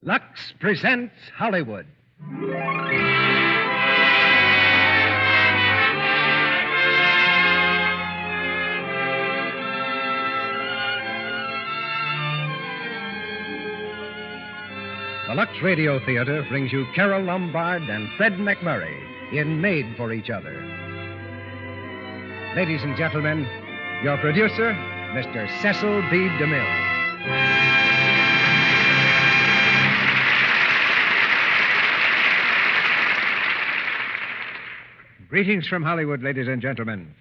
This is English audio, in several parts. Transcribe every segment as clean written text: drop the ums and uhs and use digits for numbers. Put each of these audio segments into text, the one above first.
Lux presents Hollywood. The Lux Radio Theatre brings you Carole Lombard and Fred MacMurray in Made for Each Other. Ladies and gentlemen, your producer, Mr. Cecil B. DeMille. Greetings from Hollywood, ladies and gentlemen.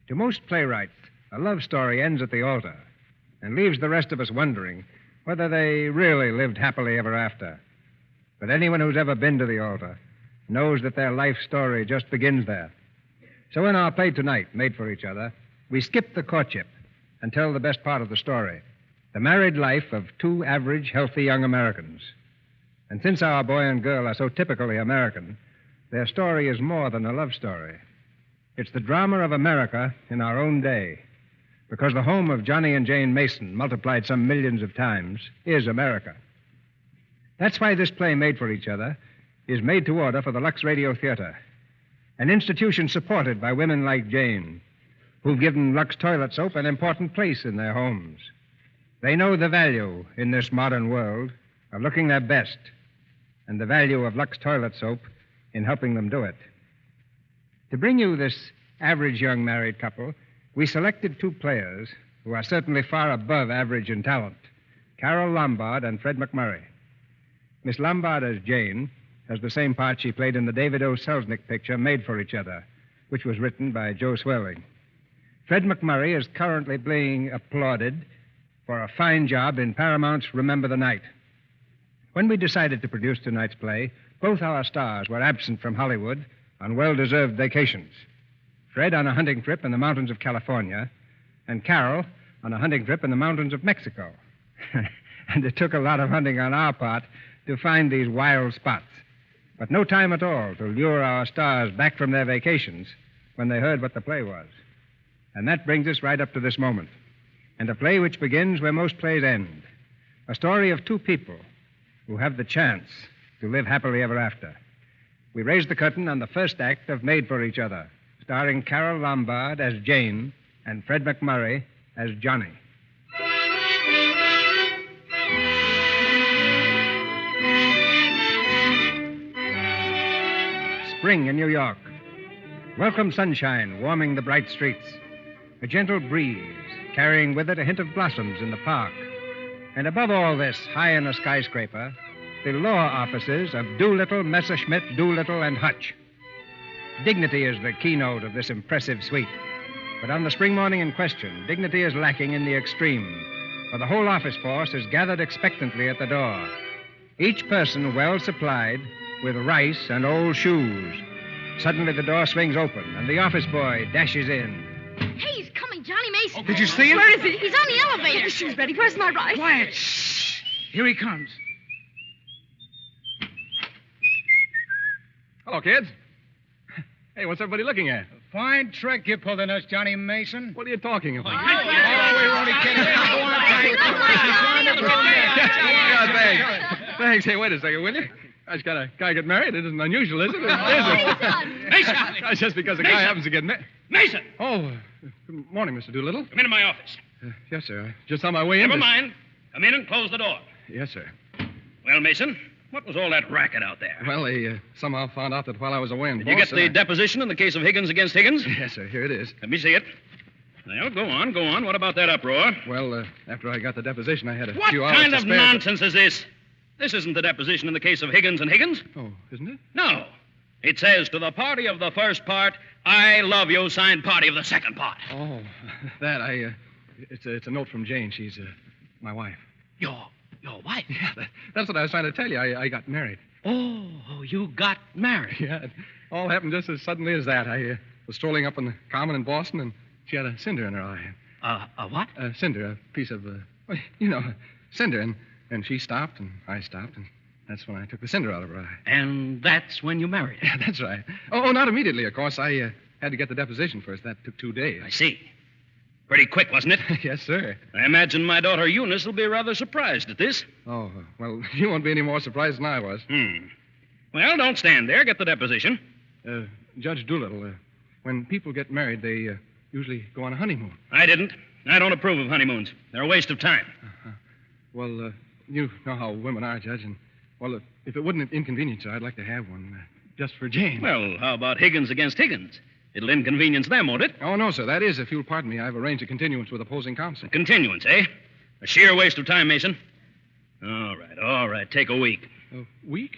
To most playwrights, a love story ends at the altar and leaves the rest of us wondering whether they really lived happily ever after. But anyone who's ever been to the altar knows that their life story just begins there. So in our play tonight, Made for Each Other, we skip the courtship and tell the best part of the story, the married life of two average, healthy young Americans. And since our boy and girl are so typically American, their story is more than a love story. It's the drama of America in our own day, because the home of Johnny and Jane Mason, multiplied some millions of times, is America. That's why this play, Made for Each Other, is made to order for the Lux Radio Theatre, an institution supported by women like Jane, who've given Lux toilet soap an important place in their homes. They know the value in this modern world of looking their best, and the value of Lux toilet soap in helping them do it. To bring you this average young married couple, we selected two players who are certainly far above average in talent, Carole Lombard and Fred MacMurray. Miss Lombard as Jane has the same part she played in the David O. Selznick picture Made for Each Other, which was written by Joe Swirling. Fred MacMurray is currently being applauded for a fine job in Paramount's Remember the Night. When we decided to produce tonight's play, both our stars were absent from Hollywood on well-deserved vacations. Fred on a hunting trip in the mountains of California, and Carole on a hunting trip in the mountains of Mexico. And it took a lot of hunting on our part to find these wild spots. But no time at all to lure our stars back from their vacations when they heard what the play was. And that brings us right up to this moment, and a play which begins where most plays end. A story of two people who have the chance to live happily ever after. We raise the curtain on the first act of Made for Each Other, starring Carole Lombard as Jane and Fred MacMurray as Johnny. Spring in New York. Welcome sunshine warming the bright streets. A gentle breeze carrying with it a hint of blossoms in the park. And above all this, high in a skyscraper, the law offices of Doolittle, Messerschmitt, Doolittle, and Hutch. Dignity is the keynote of this impressive suite. But on the spring morning in question, dignity is lacking in the extreme, for the whole office force is gathered expectantly at the door, each person well supplied with rice and old shoes. Suddenly the door swings open, and the office boy dashes in. Hey, he's coming, Johnny Mason. Did you see him? Where is he? He's on the elevator. Get the shoes ready. Where's my rice? Quiet. Shh. Here he comes. Hello, kids. Hey, what's everybody looking at? Fine trick you pulled on us, Johnny Mason. What are you talking about? We were only kidding. Yeah, thanks. Thanks. Hey, wait a second, will you? I just got a guy get married. It isn't unusual, is it? Mason! That's just because a guy happens to get married. Mason! Oh, good morning, Mr. Doolittle. Come into my office. Yes, sir. Just on my way in. Never mind. Come in and close the door. Yes, sir. Well, Mason, what was all that racket out there? Well, they somehow found out that while I was away in Did you get the deposition in the case of Higgins against Higgins? Yes, sir. Here it is. Let me see it. Well, go on. What about that uproar? Well, after I got the deposition, I had a What few hours kind to of spare. nonsense is this? This isn't the deposition in the case of Higgins and Higgins. Oh, isn't it? No. It says, to the party of the first part, I love you, signed party of the second part. Oh, that, it's a note from Jane. She's my wife. Your wife? Yeah, that's what I was trying to tell you. I got married. Oh, you got married. Yeah, it all happened just as suddenly as that. I was strolling up on the common in Boston, and she had a cinder in her eye. A what? A cinder, a piece of, cinder. And she stopped, and I stopped, and that's when I took the cinder out of her eye. And that's when you married her? Yeah, that's right. Oh, not immediately, of course. I had to get the deposition first. That took 2 days. I see. Pretty quick, wasn't it? Yes, sir. I imagine my daughter Eunice will be rather surprised at this. Oh, well, you won't be any more surprised than I was. Well, don't stand there. Get the deposition. Judge Doolittle, when people get married, they usually go on a honeymoon. I didn't. I don't approve of honeymoons. They're a waste of time. Well, you know how women are, Judge, and, well, if it wouldn't inconvenience you, I'd like to have one, just for Jane. Well, how about Higgins against Higgins? It'll inconvenience them, won't it? Oh, no, sir. That is, if you'll pardon me, I've arranged a continuance with opposing counsel. A continuance, eh? A sheer waste of time, Mason. All right. Take a week. A week?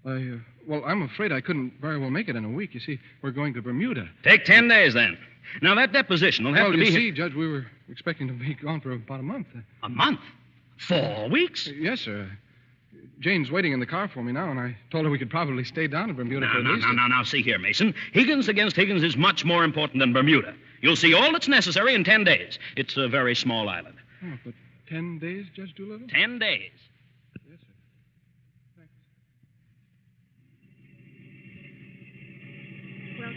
Well, I'm afraid I couldn't very well make it in a week. You see, we're going to Bermuda. Take 10 days, then. Now, that deposition will have to be... Well, you see, Judge, we were expecting to be gone for about a month. A month? 4 weeks? Yes, sir. Jane's waiting in the car for me now, and I told her we could probably stay down in Bermuda for at least... Now, see here, Mason. Higgins against Higgins is much more important than Bermuda. You'll see all that's necessary in 10 days. It's a very small island. Oh, but 10 days, Judge Doolittle? 10 days. Yes, sir. Thank you. Well,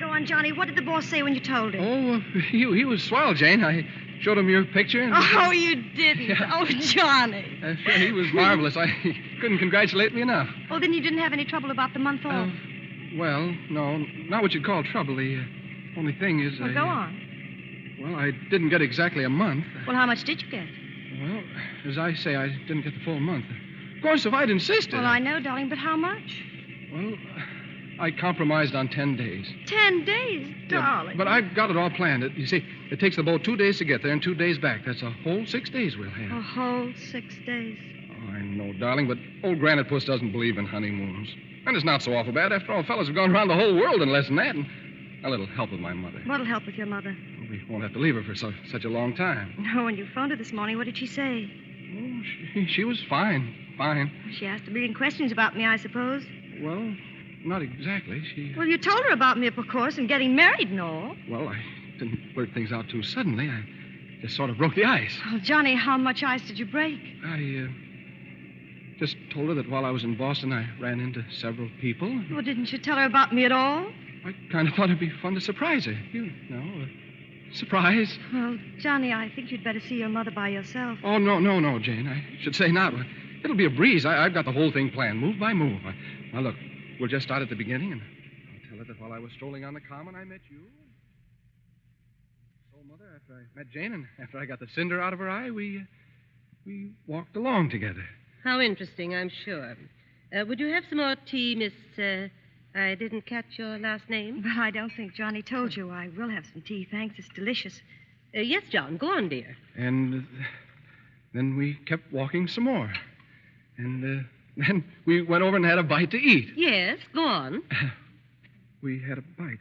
go on, Johnny. What did the boss say when you told him? Oh, he was swell, Jane. I showed him your picture. And... Oh, you didn't. Yeah. Oh, Johnny. Sure, he was marvelous. He couldn't congratulate me enough. Oh, then you didn't have any trouble about the month off. Well, no, not what you'd call trouble. The only thing is... Well, go on. Well, I didn't get exactly a month. Well, how much did you get? Well, as I say, I didn't get the full month. Of course, if I'd insisted... Well, I know, darling, but how much? Well, I compromised on 10 days. 10 days, darling. Yeah, but I've got it all planned. You see, it takes the boat 2 days to get there and 2 days back. That's a whole 6 days we'll have. A whole 6 days. Oh, I know, darling, but old Granite Puss doesn't believe in honeymoons. And it's not so awful bad. After all, fellas have gone around the whole world in less than that. And a little help with my mother. What'll help with your mother? Well, we won't have to leave her for such a long time. No, when you phoned her this morning, what did she say? Oh, she was fine. She asked a million questions about me, I suppose. Well, not exactly. Well, you told her about me, of course, and getting married and all. Well, I didn't blurt things out too suddenly. I just sort of broke the ice. Oh, Johnny, how much ice did you break? I just told her that while I was in Boston, I ran into several people. Well, didn't you tell her about me at all? I kind of thought it'd be fun to surprise her. You know, surprise. Well, Johnny, I think you'd better see your mother by yourself. Oh, no, Jane. I should say not. It'll be a breeze. I've got the whole thing planned, move by move. Now, look, we'll just start at the beginning, and I'll tell her that while I was strolling on the common, I met you. So, Mother, after I met Jane and after I got the cinder out of her eye, we walked along together. How interesting, I'm sure. Would you have some more tea, Miss... I didn't catch your last name. But I don't think Johnny told you. I will have some tea, thanks. It's delicious. Yes, John. Go on, dear. And then we kept walking some more. And then we went over and had a bite to eat. Yes, go on. We had a bite.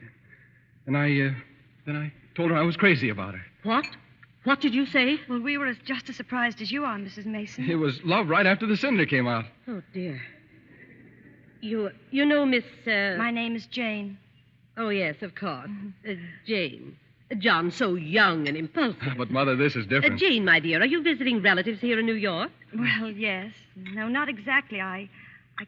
And then I told her I was crazy about her. What? What did you say? Well, we were just as surprised as you are, Mrs. Mason. It was love right after the cinder came out. Oh, dear. You know, Miss... My name is Jane. Oh, yes, of course. Jane. John, so young and impulsive. But, Mother, this is different. Jane, my dear, are you visiting relatives here in New York? Well, yes. No, not exactly. I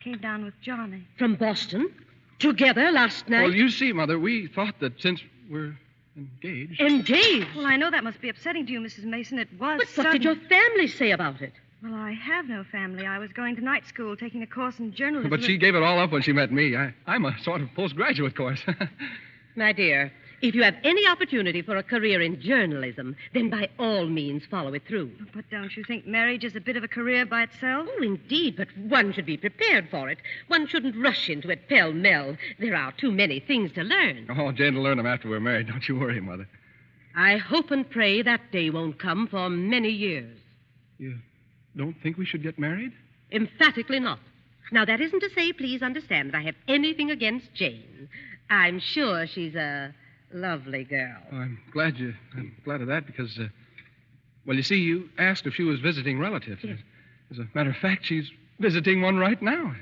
came down with Johnny. From Boston? Together last night? Well, you see, Mother, we thought that since we're engaged... Engaged? Well, I know that must be upsetting to you, Mrs. Mason. It was But what sudden. did your family say about it? Well, I have no family. I was going to night school, taking a course in journalism. But she gave it all up when she met me. I'm a sort of postgraduate course. My dear, if you have any opportunity for a career in journalism, then by all means follow it through. But don't you think marriage is a bit of a career by itself? Oh, indeed, but one should be prepared for it. One shouldn't rush into it pell-mell. There are too many things to learn. Oh, Jane will learn them after we're married. Don't you worry, Mother. I hope and pray that day won't come for many years. You don't think we should get married? Emphatically not. Now, that isn't to say, please understand, that I have anything against Jane. I'm sure she's a lovely girl. Oh, I'm glad of that because, well, you see, you asked if she was visiting relatives. Yes. As a matter of fact, she's visiting one right now.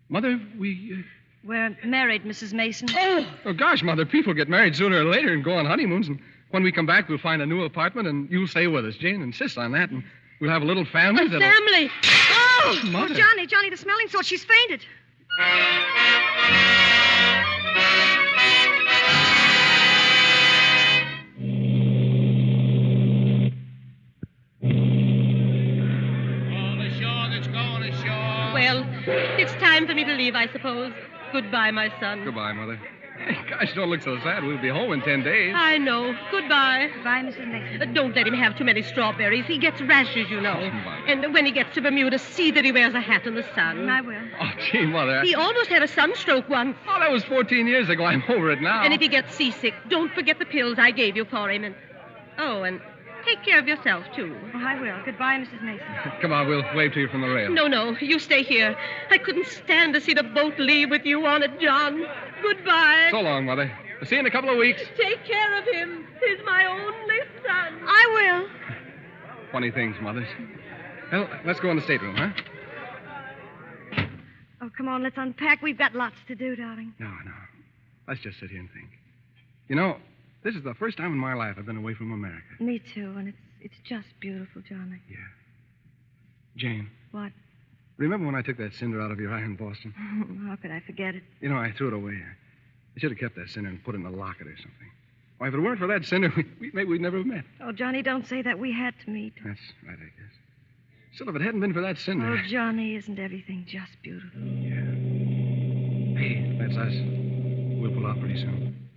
Mother, We're married, Mrs. Mason. Oh, gosh, Mother, people get married sooner or later and go on honeymoons, and when we come back, we'll find a new apartment, and you'll stay with us. Jane insists on that, and we'll have a little family that'll... Family! Oh! Mother. Oh, Johnny, the smelling salt. She's fainted. Well, it's time for me to leave, I suppose. Goodbye, my son. Goodbye, Mother. Hey, gosh, don't look so sad. We'll be home in 10 days. I know. Goodbye. Goodbye, Mrs. Mason. Don't let him have too many strawberries. He gets rashes, you know. Mother. And when he gets to Bermuda, see that he wears a hat in the sun. I will. Oh, gee, Mother. He almost had a sunstroke once. Oh, that was 14 years ago. I'm over it now. And if he gets seasick, don't forget the pills I gave you for him. And take care of yourself, too. Oh, I will. Goodbye, Mrs. Mason. Come on, we'll wave to you from the rail. No, you stay here. I couldn't stand to see the boat leave with you on it, John. Goodbye. So long, Mother. We'll see you in a couple of weeks. Take care of him. He's my only son. I will. Funny things, Mothers. Well, let's go in the stateroom, huh? Oh, come on, let's unpack. We've got lots to do, darling. No. Let's just sit here and think. You know, this is the first time in my life I've been away from America. Me too, and it's just beautiful, Johnny. Yeah. Jane. What? Remember when I took that cinder out of your eye in Boston? How could I forget it? You know, I threw it away. I should have kept that cinder and put it in a locket or something. Why, if it weren't for that cinder, maybe we'd never have met. Oh, Johnny, don't say that. We had to meet. That's right, I guess. Still, if it hadn't been for that cinder... Oh, Johnny, isn't everything just beautiful? Yeah. Hey, that's us. We'll pull out pretty soon.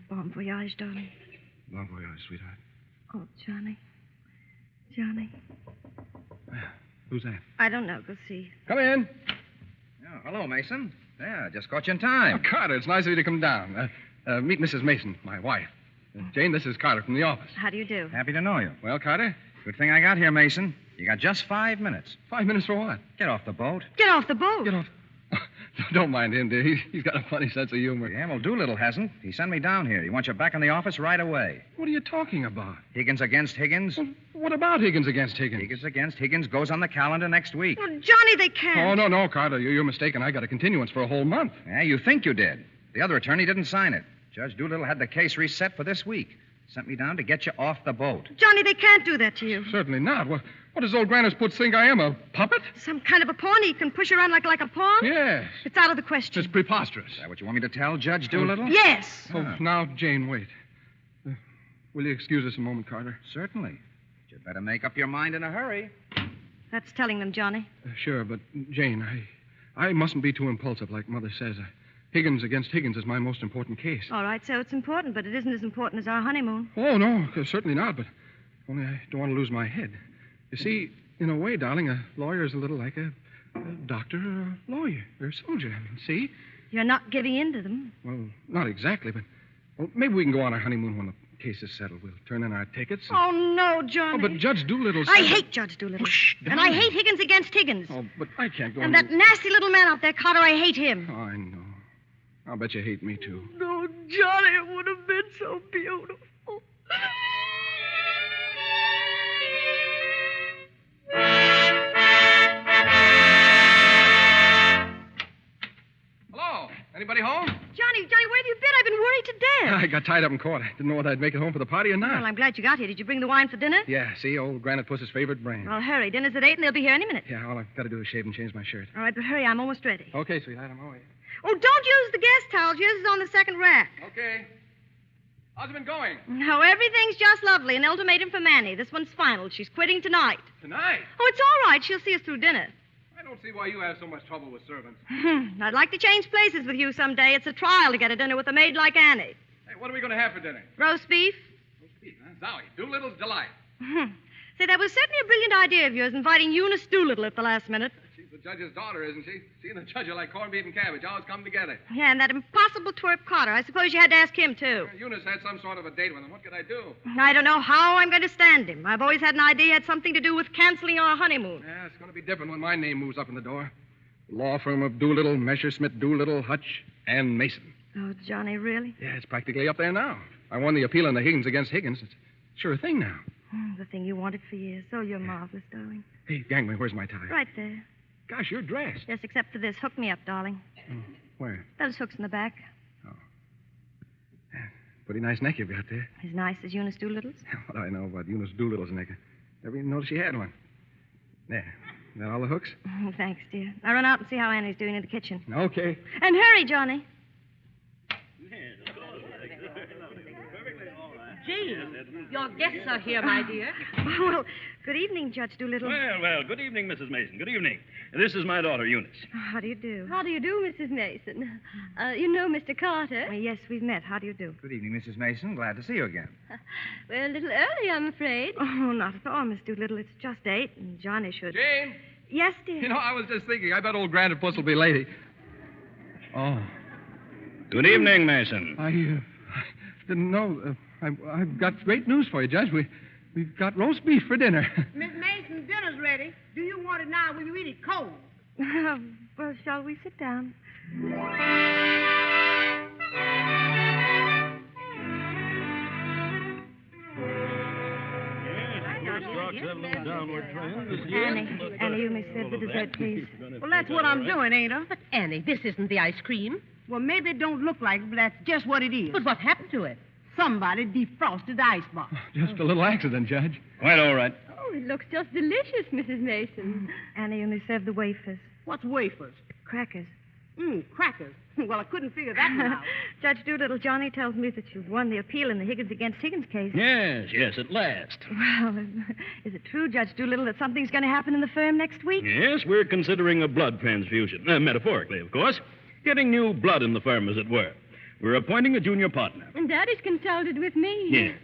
Bon voyage, darling. Bon voyage, sweetheart. Oh, Johnny. Johnny. Who's that? I don't know. Go see. Come in. Oh, hello, Mason. Yeah, just caught you in time. Oh, Carter, it's nice of you to come down. Meet Mrs. Mason, my wife. Jane, this is Carter from the office. How do you do? Happy to know you. Well, Carter? Good thing I got here, Mason. You got just 5 minutes. 5 minutes for what? Get off the boat. Get off the boat. Get off. Don't mind him, dear. He's got a funny sense of humor. Yeah, well, Doolittle hasn't. He sent me down here. He wants you back in the office right away. What are you talking about? Higgins against Higgins. Well, what about Higgins against Higgins? Higgins against Higgins goes on the calendar next week. Oh, Johnny, they can't. Oh, no, Carter. You're mistaken. I got a continuance for a whole month. Yeah, you think you did. The other attorney didn't sign it. Judge Doolittle had the case reset for this week. Sent me down to get you off the boat. Johnny, they can't do that to you. Certainly not. What does old Grannis Putz think I am, a puppet? Some kind of a pawn he can push around like a pawn? Yes. It's out of the question. It's preposterous. Is that what you want me to tell Judge Doolittle? Yes. Oh, now, Jane, wait. Will you excuse us a moment, Carter? Certainly. But you'd better make up your mind in a hurry. That's telling them, Johnny. Sure, but, Jane, I mustn't be too impulsive like Mother says. Higgins against Higgins is my most important case. All right, so it's important, but it isn't as important as our honeymoon. Oh, no, certainly not, but only I don't want to lose my head. You see, in a way, darling, a lawyer is a little like a doctor or a lawyer or a soldier. See? You're not giving in to them. Well, not exactly, but maybe we can go on our honeymoon when the case is settled. We'll turn in our tickets. Oh, no, Johnny. Oh, but Judge Doolittle I hate Judge Doolittle. Shh, and I hate Higgins against Higgins. Oh, but I can't go And on. that nasty little man out there, Carter, I hate him. Oh, I know. I'll bet you hate me, too. No, Johnny, it would have been so beautiful. Hello? Anybody home? Johnny, where have you been? I've been worried to death. I got tied up in court. I didn't know whether I'd make it home for the party or not. Well, I'm glad you got here. Did you bring the wine for dinner? Yeah, see, old Granite Puss's favorite brand. Well, hurry. Dinner's at 8, and they'll be here any minute. Yeah, all I've got to do is shave and change my shirt. All right, but hurry. I'm almost ready. Okay, sweetheart, I'm away. Oh, don't use the guest towels. Yours is on the second rack. Okay. How's it been going? Oh, everything's just lovely. An ultimatum for Manny. This one's final. She's quitting tonight. Tonight? Oh, it's all right. She'll see us through dinner. I don't see why you have so much trouble with servants. I'd like to change places with you someday. It's a trial to get a dinner with a maid like Annie. Hey, what are we going to have for dinner? Roast beef? Roast beef, huh? Zowie, Doolittle's delight. Say, that was certainly a brilliant idea of yours, inviting Eunice Doolittle at the last minute. She's the judge's daughter, isn't she? She and the judge are like corned beef and cabbage, always come together. Yeah, and that impossible twerp Carter. I suppose you had to ask him, too. Eunice had some sort of a date with him. What could I do? I don't know how I'm going to stand him. I've always had an idea it had something to do with canceling our honeymoon. Yeah, it's going to be different when my name moves up in the door. Law firm of Doolittle, Messerschmitt, Doolittle, Hutch, and Mason. Oh, Johnny, really? Yeah, it's practically up there now. I won the appeal on the Higgins against Higgins. It's sure a thing now. The thing you wanted for years. Oh, you're marvelous, darling. Hey, Gangway, where's my tie? Right there. Gosh, you're dressed. Just except for this. Hook me up, darling. Where? Those hooks in the back. Pretty nice neck you've got there. As nice as Eunice Doolittle's. What do I know about Eunice Doolittle's neck? Never even noticed she had one. There. Is that all the hooks? Thanks, dear. Now run out and see how Annie's doing in the kitchen. Okay. And hurry, Johnny. Jane, your guests are here, my dear. Well, good evening, Judge Doolittle. Well, good evening, Mrs. Mason. Good evening. This is my daughter, Eunice. How do you do? How do you do, Mrs. Mason? You know Mr. Carter? Yes, we've met. How do you do? Good evening, Mrs. Mason. Glad to see you again. Well, a little early, I'm afraid. Oh, not at all, Miss Doolittle. It's just 8, and Johnny should... Jane! Yes, dear. You know, I was just thinking, I bet old Grandad Puss will be late. Oh. Good evening, Mason. I didn't know. I've got great news for you, Judge. We've got roast beef for dinner. Miss Mason, dinner's ready. Do you want it now or will you eat it cold? Well, shall we sit down? Annie, you may serve the dessert, please. Well, that's what I'm doing, ain't I? But, Annie, this isn't the ice cream. Well, maybe it don't look like it, but that's just what it is. But what happened to it? Somebody defrosted the icebox. Just a little accident, Judge. Quite all right. Oh, it looks just delicious, Mrs. Mason. Annie, you may serve the wafers. What's wafers? Crackers. Crackers. Well, I couldn't figure that one out. Judge Doolittle, Johnny tells me that you've won the appeal in the Higgins against Higgins case. Yes, at last. Well, is it true, Judge Doolittle, that something's going to happen in the firm next week? Yes, we're considering a blood transfusion. Metaphorically, of course. Getting new blood in the firm, as it were. We're appointing a junior partner. And Daddy's consulted with me. Yes.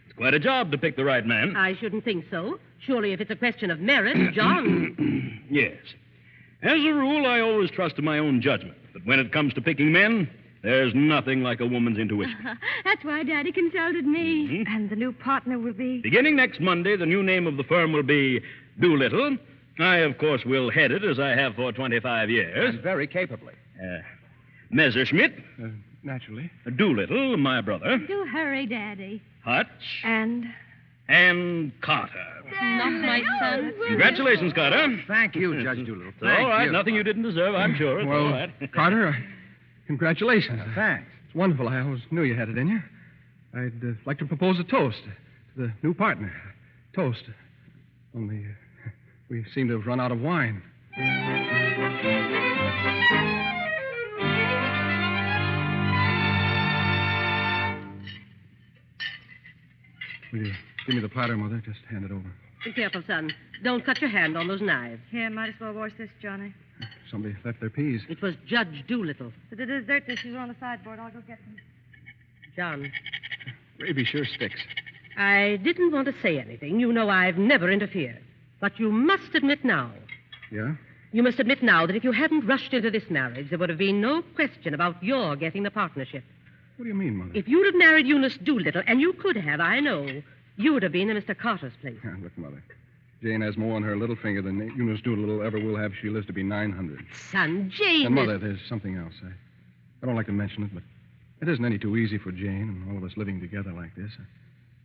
It's quite a job to pick the right man. I shouldn't think so. Surely if it's a question of merit, John... Yes. As a rule, I always trust to my own judgment. But when it comes to picking men, there's nothing like a woman's intuition. That's why Daddy consulted me. Mm-hmm. And the new partner will be... Beginning next Monday, the new name of the firm will be Doolittle. I, of course, will head it as I have for 25 years. And very capably. Messerschmitt. Naturally. Doolittle, my brother. Do hurry, Daddy. Hutch. And Carter. Not my son. Congratulations, Carter. Thank you, Judge Doolittle. It's all right. Nothing you didn't deserve, I'm sure. It's Well, all right. Carter, congratulations. Thanks. It's wonderful. I always knew you had it in you. I'd like to propose a toast to the new partner. Toast. Only we seem to have run out of wine. Will you give me the platter, Mother? Just hand it over. Be careful, son. Don't cut your hand on those knives. Here, might as well wash this, Johnny. Somebody left their peas. It was Judge Doolittle. The dessert dishes are on the sideboard. I'll go get them. John, Gravy sure sticks. I didn't want to say anything. You know I've never interfered. But you must admit now. Yeah? You must admit now that if you hadn't rushed into this marriage, there would have been no question about your getting the partnership. What do you mean, Mother? If you'd have married Eunice Doolittle, and you could have, I know, you would have been in Mr. Carter's place. Look, Mother. Jane has more on her little finger than Eunice Doolittle ever will have if she lives to be 900. Son, Jane. And, Mother, there's something else. I don't like to mention it, but it isn't any too easy for Jane and all of us living together like this.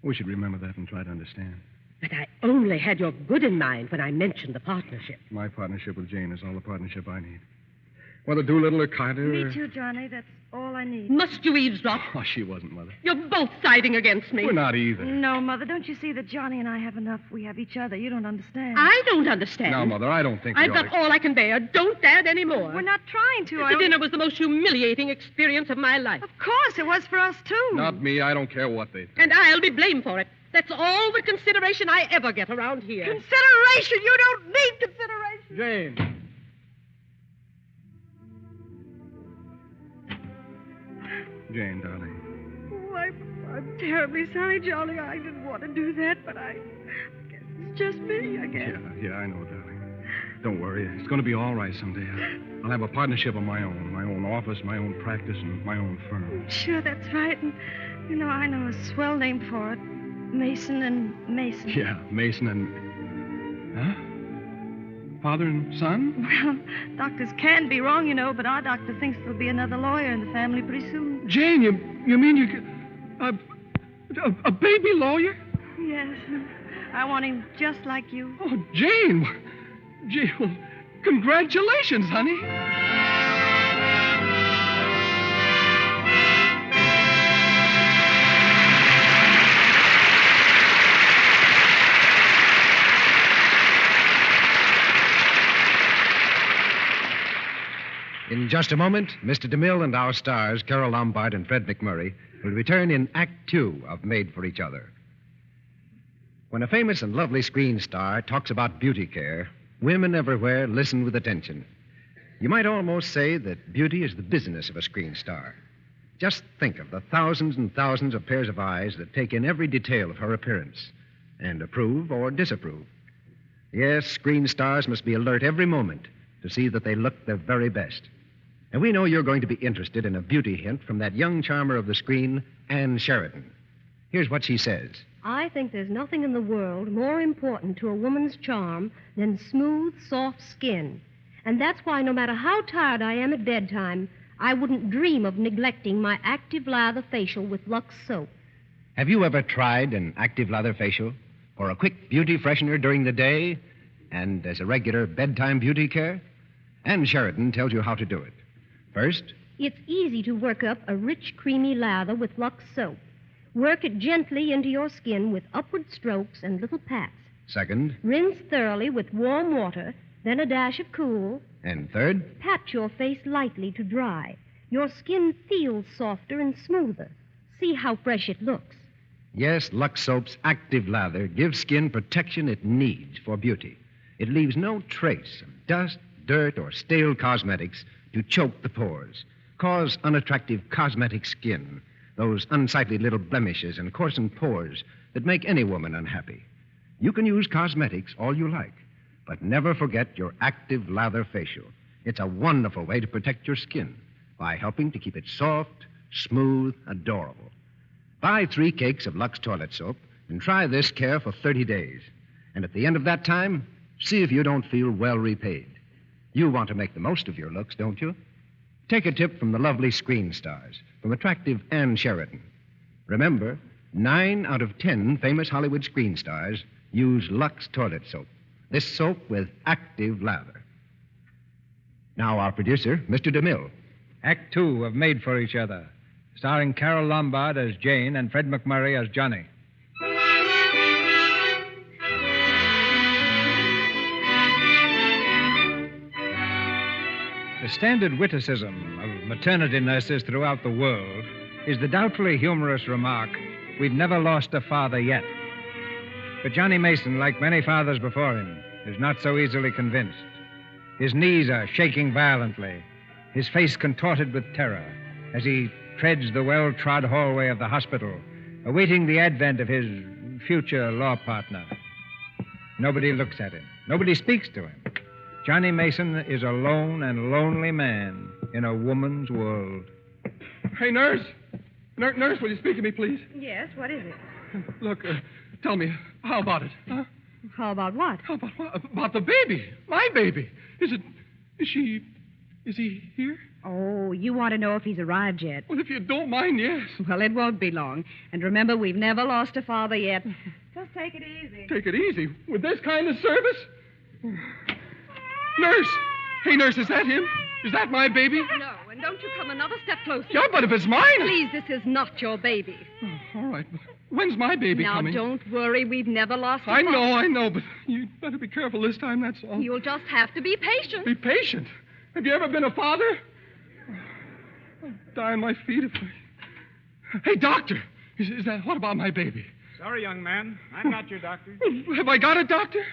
We should remember that and try to understand. But I only had your good in mind when I mentioned the partnership. My partnership with Jane is all the partnership I need. Whether Doolittle or Carter... Me too, Johnny. That's all I need. Must you eavesdrop? Oh, she wasn't, Mother. You're both siding against me. We're not either. No, Mother. Don't you see that Johnny and I have enough? We have each other. You don't understand. I don't understand. No, Mother, I don't think I've we ought got to... all I can bear. Don't add any more. We're not trying to. The dinner was the most humiliating experience of my life. Of course, it was for us, too. Not me. I don't care what they think. And I'll be blamed for it. That's all the consideration I ever get around here. Consideration? You don't need consideration. Jane. Jane, darling. Oh, I'm terribly sorry, Johnny. I didn't want to do that, but I guess it's just me, I guess. Yeah, I know, darling. Don't worry. It's going to be all right someday. I'll have a partnership of my own office, my own practice, and my own firm. Sure, that's right. And, I know a swell name for it. Mason and Mason. Yeah, Mason and... Huh? Father and son? Well, doctors can be wrong, but our doctor thinks there'll be another lawyer in the family pretty soon. Jane, you mean you could... A baby lawyer? Yes. I want him just like you. Oh, Jane. Jane, well, congratulations, honey. In just a moment, Mr. DeMille and our stars, Carole Lombard and Fred MacMurray, will return in Act Two of Made for Each Other. When a famous and lovely screen star talks about beauty care, women everywhere listen with attention. You might almost say that beauty is the business of a screen star. Just think of the thousands and thousands of pairs of eyes that take in every detail of her appearance and approve or disapprove. Yes, screen stars must be alert every moment to see that they look their very best. And we know you're going to be interested in a beauty hint from that young charmer of the screen, Anne Sheridan. Here's what she says. I think there's nothing in the world more important to a woman's charm than smooth, soft skin. And that's why no matter how tired I am at bedtime, I wouldn't dream of neglecting my active lather facial with Lux soap. Have you ever tried an active lather facial for a quick beauty freshener during the day and as a regular bedtime beauty care? Anne Sheridan tells you how to do it. First, it's easy to work up a rich, creamy lather with Lux soap. Work it gently into your skin with upward strokes and little pats. second, Rinse thoroughly with warm water, then a dash of cool. and third, Pat your face lightly to dry. Your skin feels softer and smoother. See how fresh it looks. yes, Lux Soap's active lather gives skin protection it needs for beauty. It leaves no trace of dust, dirt, or stale cosmetics to choke the pores, cause unattractive cosmetic skin, those unsightly little blemishes and coarsened pores that make any woman unhappy. You can use cosmetics all you like, but never forget your active lather facial. It's a wonderful way to protect your skin by helping to keep it soft, smooth, adorable. Buy 3 cakes of Lux toilet soap and try this care for 30 days. And at the end of that time, see if you don't feel well repaid. You want to make the most of your looks, don't you? Take a tip from the lovely screen stars, from attractive Anne Sheridan. Remember, 9 out of 10 famous Hollywood screen stars use Lux toilet soap. This soap with active lather. Now our producer, Mr. DeMille. Act Two of Made for Each Other, starring Carole Lombard as Jane and Fred MacMurray as Johnny. The standard witticism of maternity nurses throughout the world is the doubtfully humorous remark, "We've never lost a father yet." But Johnny Mason, like many fathers before him, is not so easily convinced. His knees are shaking violently, his face contorted with terror as he treads the well-trod hallway of the hospital, awaiting the advent of his future law partner. Nobody looks at him. Nobody speaks to him. Johnny Mason is a lone and lonely man in a woman's world. Hey, nurse. Nurse, will you speak to me, please? Yes, what is it? Look, tell me, how about it? Huh? How about what? How about what? About the baby. My baby. Is he here? Oh, you want to know if he's arrived yet? Well, if you don't mind, yes. Well, it won't be long. And remember, we've never lost a father yet. Just take it easy. Take it easy. With this kind of service? Nurse! Hey, nurse, is that him? Is that my baby? No, and don't you come another step closer. Yeah, but if it's mine... Please, this is not your baby. Oh, all right. When's my baby coming? Now, don't worry. We've never lost a father. I know, but you'd better be careful this time, that's all. You'll just have to be patient. Be patient? Have you ever been a father? I'll die on my feet if I... Hey, doctor! Is that... What about my baby? Sorry, young man. I'm not your doctor. Have I got a doctor?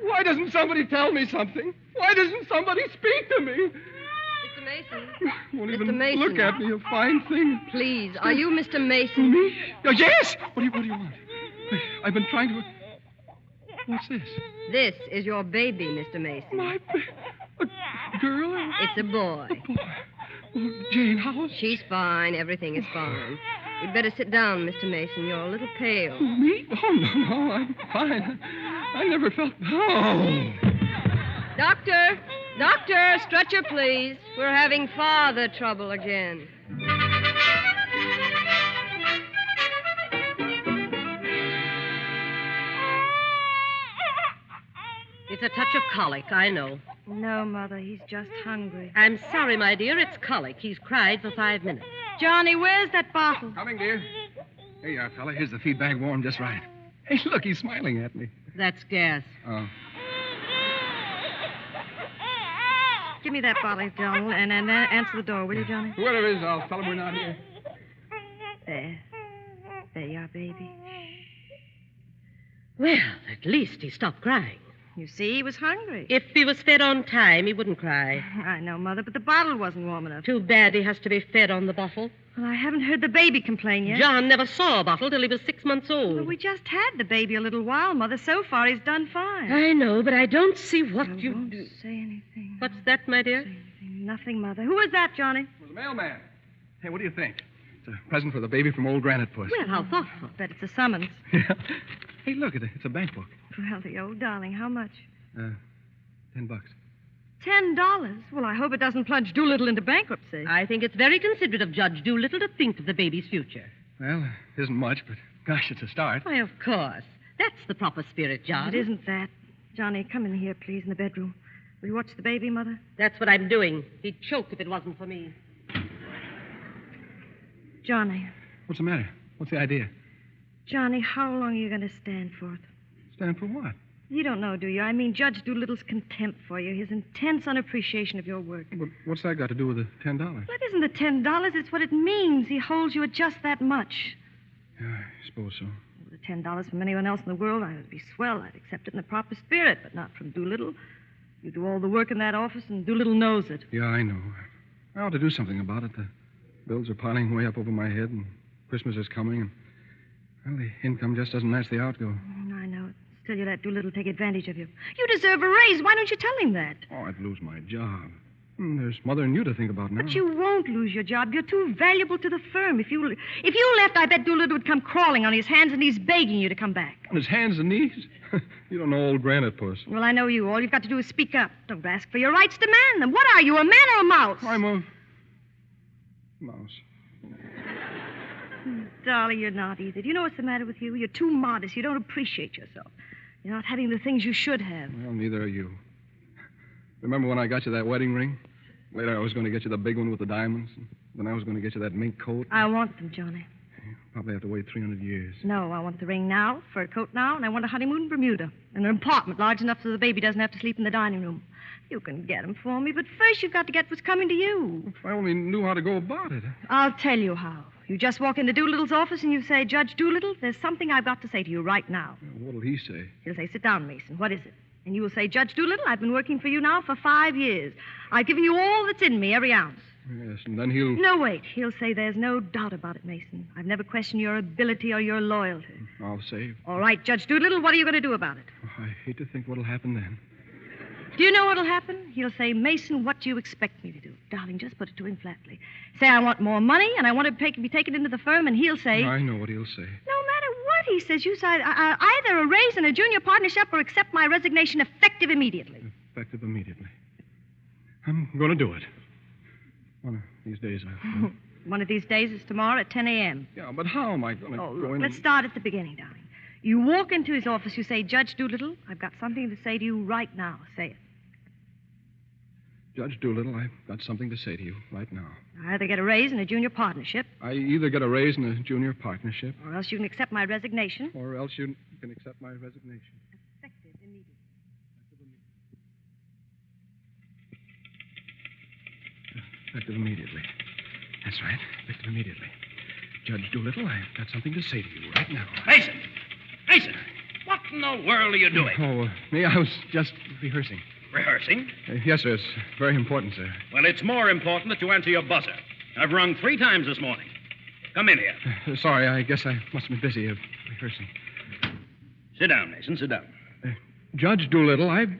Why doesn't somebody tell me something? Why doesn't somebody speak to me? Mr. Mason. Won't Mr. even Mason. look at me, a fine thing. Please, are you Mr. Mason? Me? Oh, yes! What do you want? I've been trying to... What's this? This is your baby, Mr. Mason. A girl? It's a boy. A boy. Oh, Jane, how's... She's fine. Everything is fine. You'd better sit down, Mr. Mason. You're a little pale. Me? Oh, no, I'm fine. I never felt... Oh! Doctor! Doctor! Stretcher, please. We're having father trouble again. It's a touch of colic, I know. No, Mother, he's just hungry. I'm sorry, my dear. It's colic. He's cried for 5 minutes. Johnny, where's that bottle? Coming, dear. Here you are, fella. Here's the feed bag warm just right. Hey, look, he's smiling at me. That's gas. Oh. Give Give me that bottle, John, and answer the door, will you, Johnny? Whoever it is, I'll tell him we're not here. There. There you are, baby. Well, at least he stopped crying. You see, he was hungry. If he was fed on time, he wouldn't cry. I know, Mother, but the bottle wasn't warm enough. Too bad he has to be fed on the bottle. Well, I haven't heard the baby complain yet. John never saw a bottle till he was 6 months old. Well, we just had the baby a little while, Mother. So far, he's done fine. I know, but I don't see what I you won't do. say anything. What's that, my dear? Say anything. Nothing, Mother. Who is that, Johnny? It was a mailman. Hey, what do you think? It's a present for the baby from old Granite Puss. Well, how thoughtful. Bet it's a summons. Yeah. Hey, look, it's a bank book. Well, the old darling. How much? $10. $10? Well, I hope it doesn't plunge Doolittle into bankruptcy. I think it's very considerate of Judge Doolittle to think of the baby's future. Well, it isn't much, but gosh, it's a start. Why, of course. That's the proper spirit, John. It isn't that. Johnny, come in here, please, in the bedroom. Will you watch the baby, Mother? That's what I'm doing. He'd choke if it wasn't for me. Johnny. What's the matter? What's the idea? Johnny, how long are you going to stand for it? Stand for what? You don't know, do you? I mean, Judge Doolittle's contempt for you, his intense unappreciation of your work. But what's that got to do with the $10? Well, it isn't the $10. It's what it means. He holds you at just that much. Yeah, I suppose so. Well, the $10 from anyone else in the world, I would be swell. I'd accept it in the proper spirit, but not from Doolittle. You do all the work in that office, and Doolittle knows it. Yeah, I know. I ought to do something about it. The bills are piling way up over my head, and Christmas is coming, and, well, the income just doesn't match the outgo. I know it. Still, you let Doolittle take advantage of you. You deserve a raise. Why don't you tell him that? Oh, I'd lose my job. There's Mother and you to think about now. But you won't lose your job. You're too valuable to the firm. If you left, I bet Doolittle would come crawling on his hands and knees begging you to come back. On his hands and knees? You don't know old Granite Puss. Well, I know you. All you've got to do is speak up. Don't ask for your rights, demand them. What are you, a man or a mouse? I'm a mouse. Darling, you're not either. Do you know what's the matter with you? You're too modest. You don't appreciate yourself. You're not having the things you should have. Well, neither are you. Remember when I got you that wedding ring? Later, I was going to get you the big one with the diamonds. And then I was going to get you that mink coat. I want them, Johnny. You probably have to wait 300 years. No, I want the ring now, fur coat now, and I want a honeymoon in Bermuda. And an apartment large enough so the baby doesn't have to sleep in the dining room. You can get them for me, but first you've got to get what's coming to you. If I only knew how to go about it. I'll tell you how. You just walk into Doolittle's office and you say, Judge Doolittle, there's something I've got to say to you right now. What'll he say? He'll say, sit down, Mason. What is it? And you will say, Judge Doolittle, I've been working for you now for 5 years. I've given you all that's in me, every ounce. Yes, and then he'll... No, wait. He'll say, there's no doubt about it, Mason. I've never questioned your ability or your loyalty. I'll save. All right, Judge Doolittle, what are you going to do about it? Oh, I hate to think what'll happen then. Do you know what'll happen? He'll say, Mason, what do you expect me to do? Darling, just put it to him flatly. Say, I want more money, and I want to be taken into the firm, and he'll say... I know what he'll say. No matter what he says, you say either a raise in a junior partnership or accept my resignation effective immediately. Effective immediately. I'm going to do it. One of these days, I will. One of these days is tomorrow at 10 a.m. Yeah, but how am I going to go in? Let's start at the beginning, darling. You walk into his office, you say, Judge Doolittle, I've got something to say to you right now. Say it. Judge Doolittle, I've got something to say to you right now. I either get a raise in a junior partnership. I either get a raise in a junior partnership. Or else you can accept my resignation. Or else you can accept my resignation. Effective immediately. Effective immediately. That's right. Effective immediately. Judge Doolittle, I've got something to say to you right now. Mason! Mason! What in the world are you doing? Oh, me, I was just rehearsing. Rehearsing? Yes, sir. It's very important, sir. Well, it's more important that you answer your buzzer. I've rung 3 times this morning. Come in here. Sorry, I guess I must have been busy rehearsing. Sit down, Mason. Sit down. Judge Doolittle, I've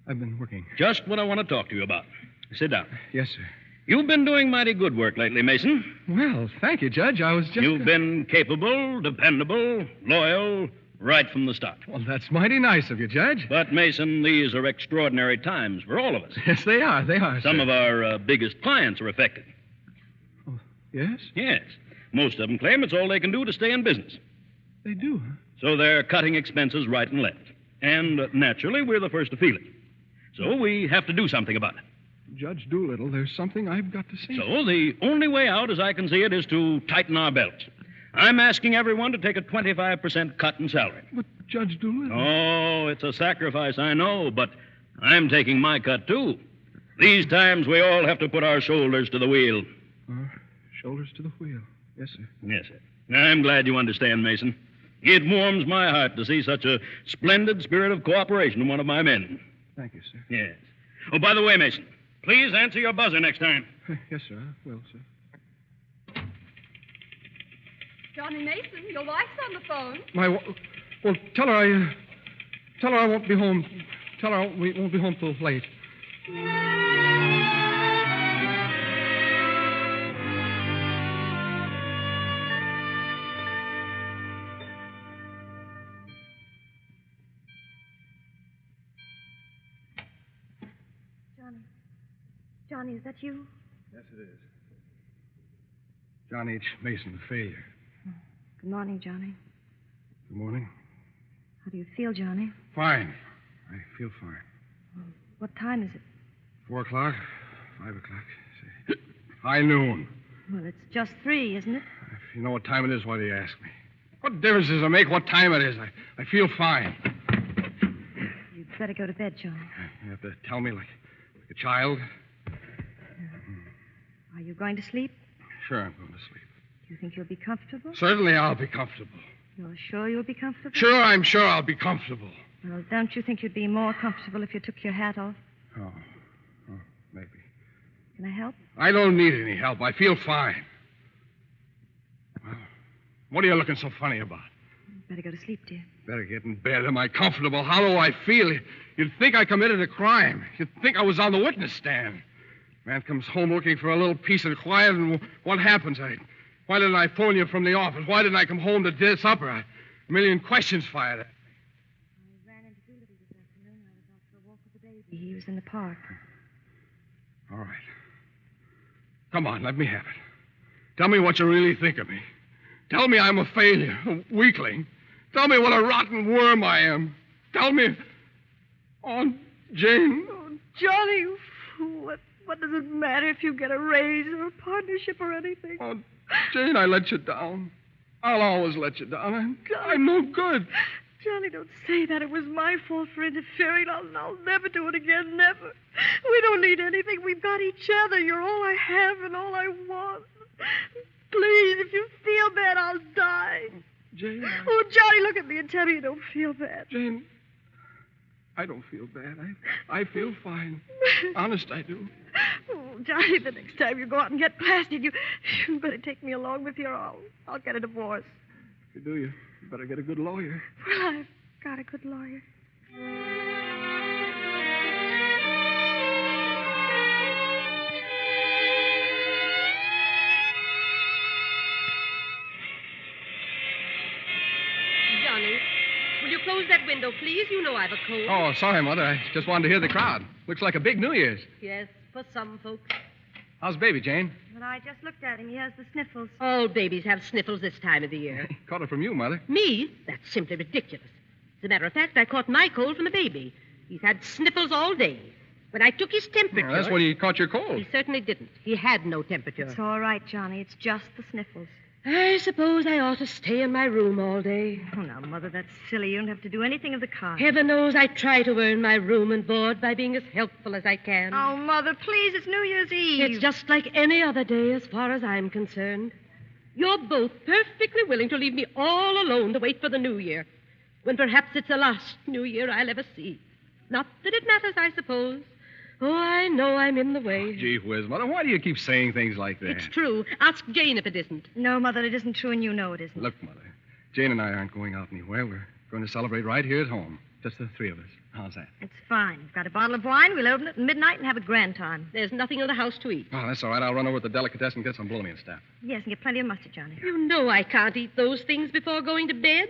been working. Just what I want to talk to you about. Sit down. Yes, sir. You've been doing mighty good work lately, Mason. Well, thank you, Judge. I was just... You've been capable, dependable, loyal, right from the start. Well, that's mighty nice of you, Judge. But, Mason, these are extraordinary times for all of us. Yes, they are. They are, Some sir. of our biggest clients are affected. Oh, yes? Yes. Most of them claim it's all they can do to stay in business. They do, huh? So they're cutting expenses right and left. And, naturally, we're the first to feel it. So we have to do something about it. Judge Doolittle, there's something I've got to say. So the only way out, as I can see it, is to tighten our belts. I'm asking everyone to take a 25% cut in salary. But, Judge Doolittle... Oh, it's a sacrifice, I know, but I'm taking my cut, too. These times we all have to put our shoulders to the wheel. Shoulders to the wheel. Yes, sir. Yes, sir. I'm glad you understand, Mason. It warms my heart to see such a splendid spirit of cooperation in one of my men. Thank you, sir. Yes. Oh, by the way, Mason, please answer your buzzer next time. Yes, sir. I will, sir. Johnny Mason, your wife's on the phone. Well, tell her I won't be home. Tell her we won't be home till late. Johnny, is that you? Yes, it is. John H. Mason, the failure. Good morning, Johnny. Good morning. How do you feel, Johnny? Fine. I feel fine. What time is it? 4 o'clock, 5 o'clock. Say, high noon. Well, it's just 3, isn't it? If you know what time it is, why do you ask me? What difference does it make what time it is? I feel fine. You'd better go to bed, Johnny. You have to tell me like a child. Are you going to sleep? Sure, I'm going to sleep. Do you think you'll be comfortable? Certainly I'll be comfortable. You're sure you'll be comfortable? Sure, I'm sure I'll be comfortable. Well, don't you think you'd be more comfortable if you took your hat off? Oh, maybe. Can I help? I don't need any help. I feel fine. Well, what are you looking so funny about? Better go to sleep, dear. Better get in bed. Am I comfortable? How do I feel? You'd think I committed a crime. You'd think I was on the witness stand. Man comes home looking for a little peace and quiet, and what happens? Why didn't I phone you from the office? Why didn't I come home to supper? A million questions fired at me. I ran into Doolittle this afternoon. I was out for a walk with the baby. He was in the park. All right. Come on, let me have it. Tell me what you really think of me. Tell me I'm a failure, a weakling. Tell me what a rotten worm I am. Tell me... Oh, Jane. Oh, Johnny, you fool. What does it matter if you get a raise or a partnership or anything? Oh, Jane, I let you down. I'll always let you down. I'm no good. Johnny, don't say that. It was my fault for interfering. I'll never do it again, never. We don't need anything. We've got each other. You're all I have and all I want. Please, if you feel bad, I'll die. Jane, Oh, Johnny, look at me and tell me you don't feel bad. Jane, I don't feel bad. I feel fine. Honest, I do. Oh, Johnny, the next time you go out and get blasted, you better take me along with you or I'll get a divorce. If you do, you better get a good lawyer. Well, I've got a good lawyer. Johnny, will you close that window, please? You know I've a cold. Oh, sorry, Mother. I just wanted to hear the crowd. Looks like a big New Year's. Yes, for some folks. How's baby, Jane? Well, I just looked at him. He has the sniffles. All babies have sniffles this time of the year. Caught it from you, Mother. Me? That's simply ridiculous. As a matter of fact, I caught my cold from the baby. He's had sniffles all day. When I took his temperature... Well, that's when he caught your cold. He certainly didn't. He had no temperature. It's all right, Johnny. It's just the sniffles. I suppose I ought to stay in my room all day. Oh, now, Mother, that's silly. You don't have to do anything of the kind. Heaven knows I try to earn my room and board by being as helpful as I can. Oh, Mother, please, it's New Year's Eve. It's just like any other day as far as I'm concerned. You're both perfectly willing to leave me all alone to wait for the New Year, when perhaps it's the last New Year I'll ever see. Not that it matters, I suppose. Oh, I know I'm in the way. Gee whiz, Mother, why do you keep saying things like that? It's true. Ask Jane if it isn't. No, Mother, it isn't true, and you know it isn't. Look, Mother, Jane and I aren't going out anywhere. We're going to celebrate right here at home. Just the 3 of us. How's that? It's fine. We've got a bottle of wine. We'll open it at midnight and have a grand time. There's nothing in the house to eat. Oh, that's all right. I'll run over to the delicatessen and get some bologna and stuff. Yes, and get plenty of mustard, Johnny. You know I can't eat those things before going to bed.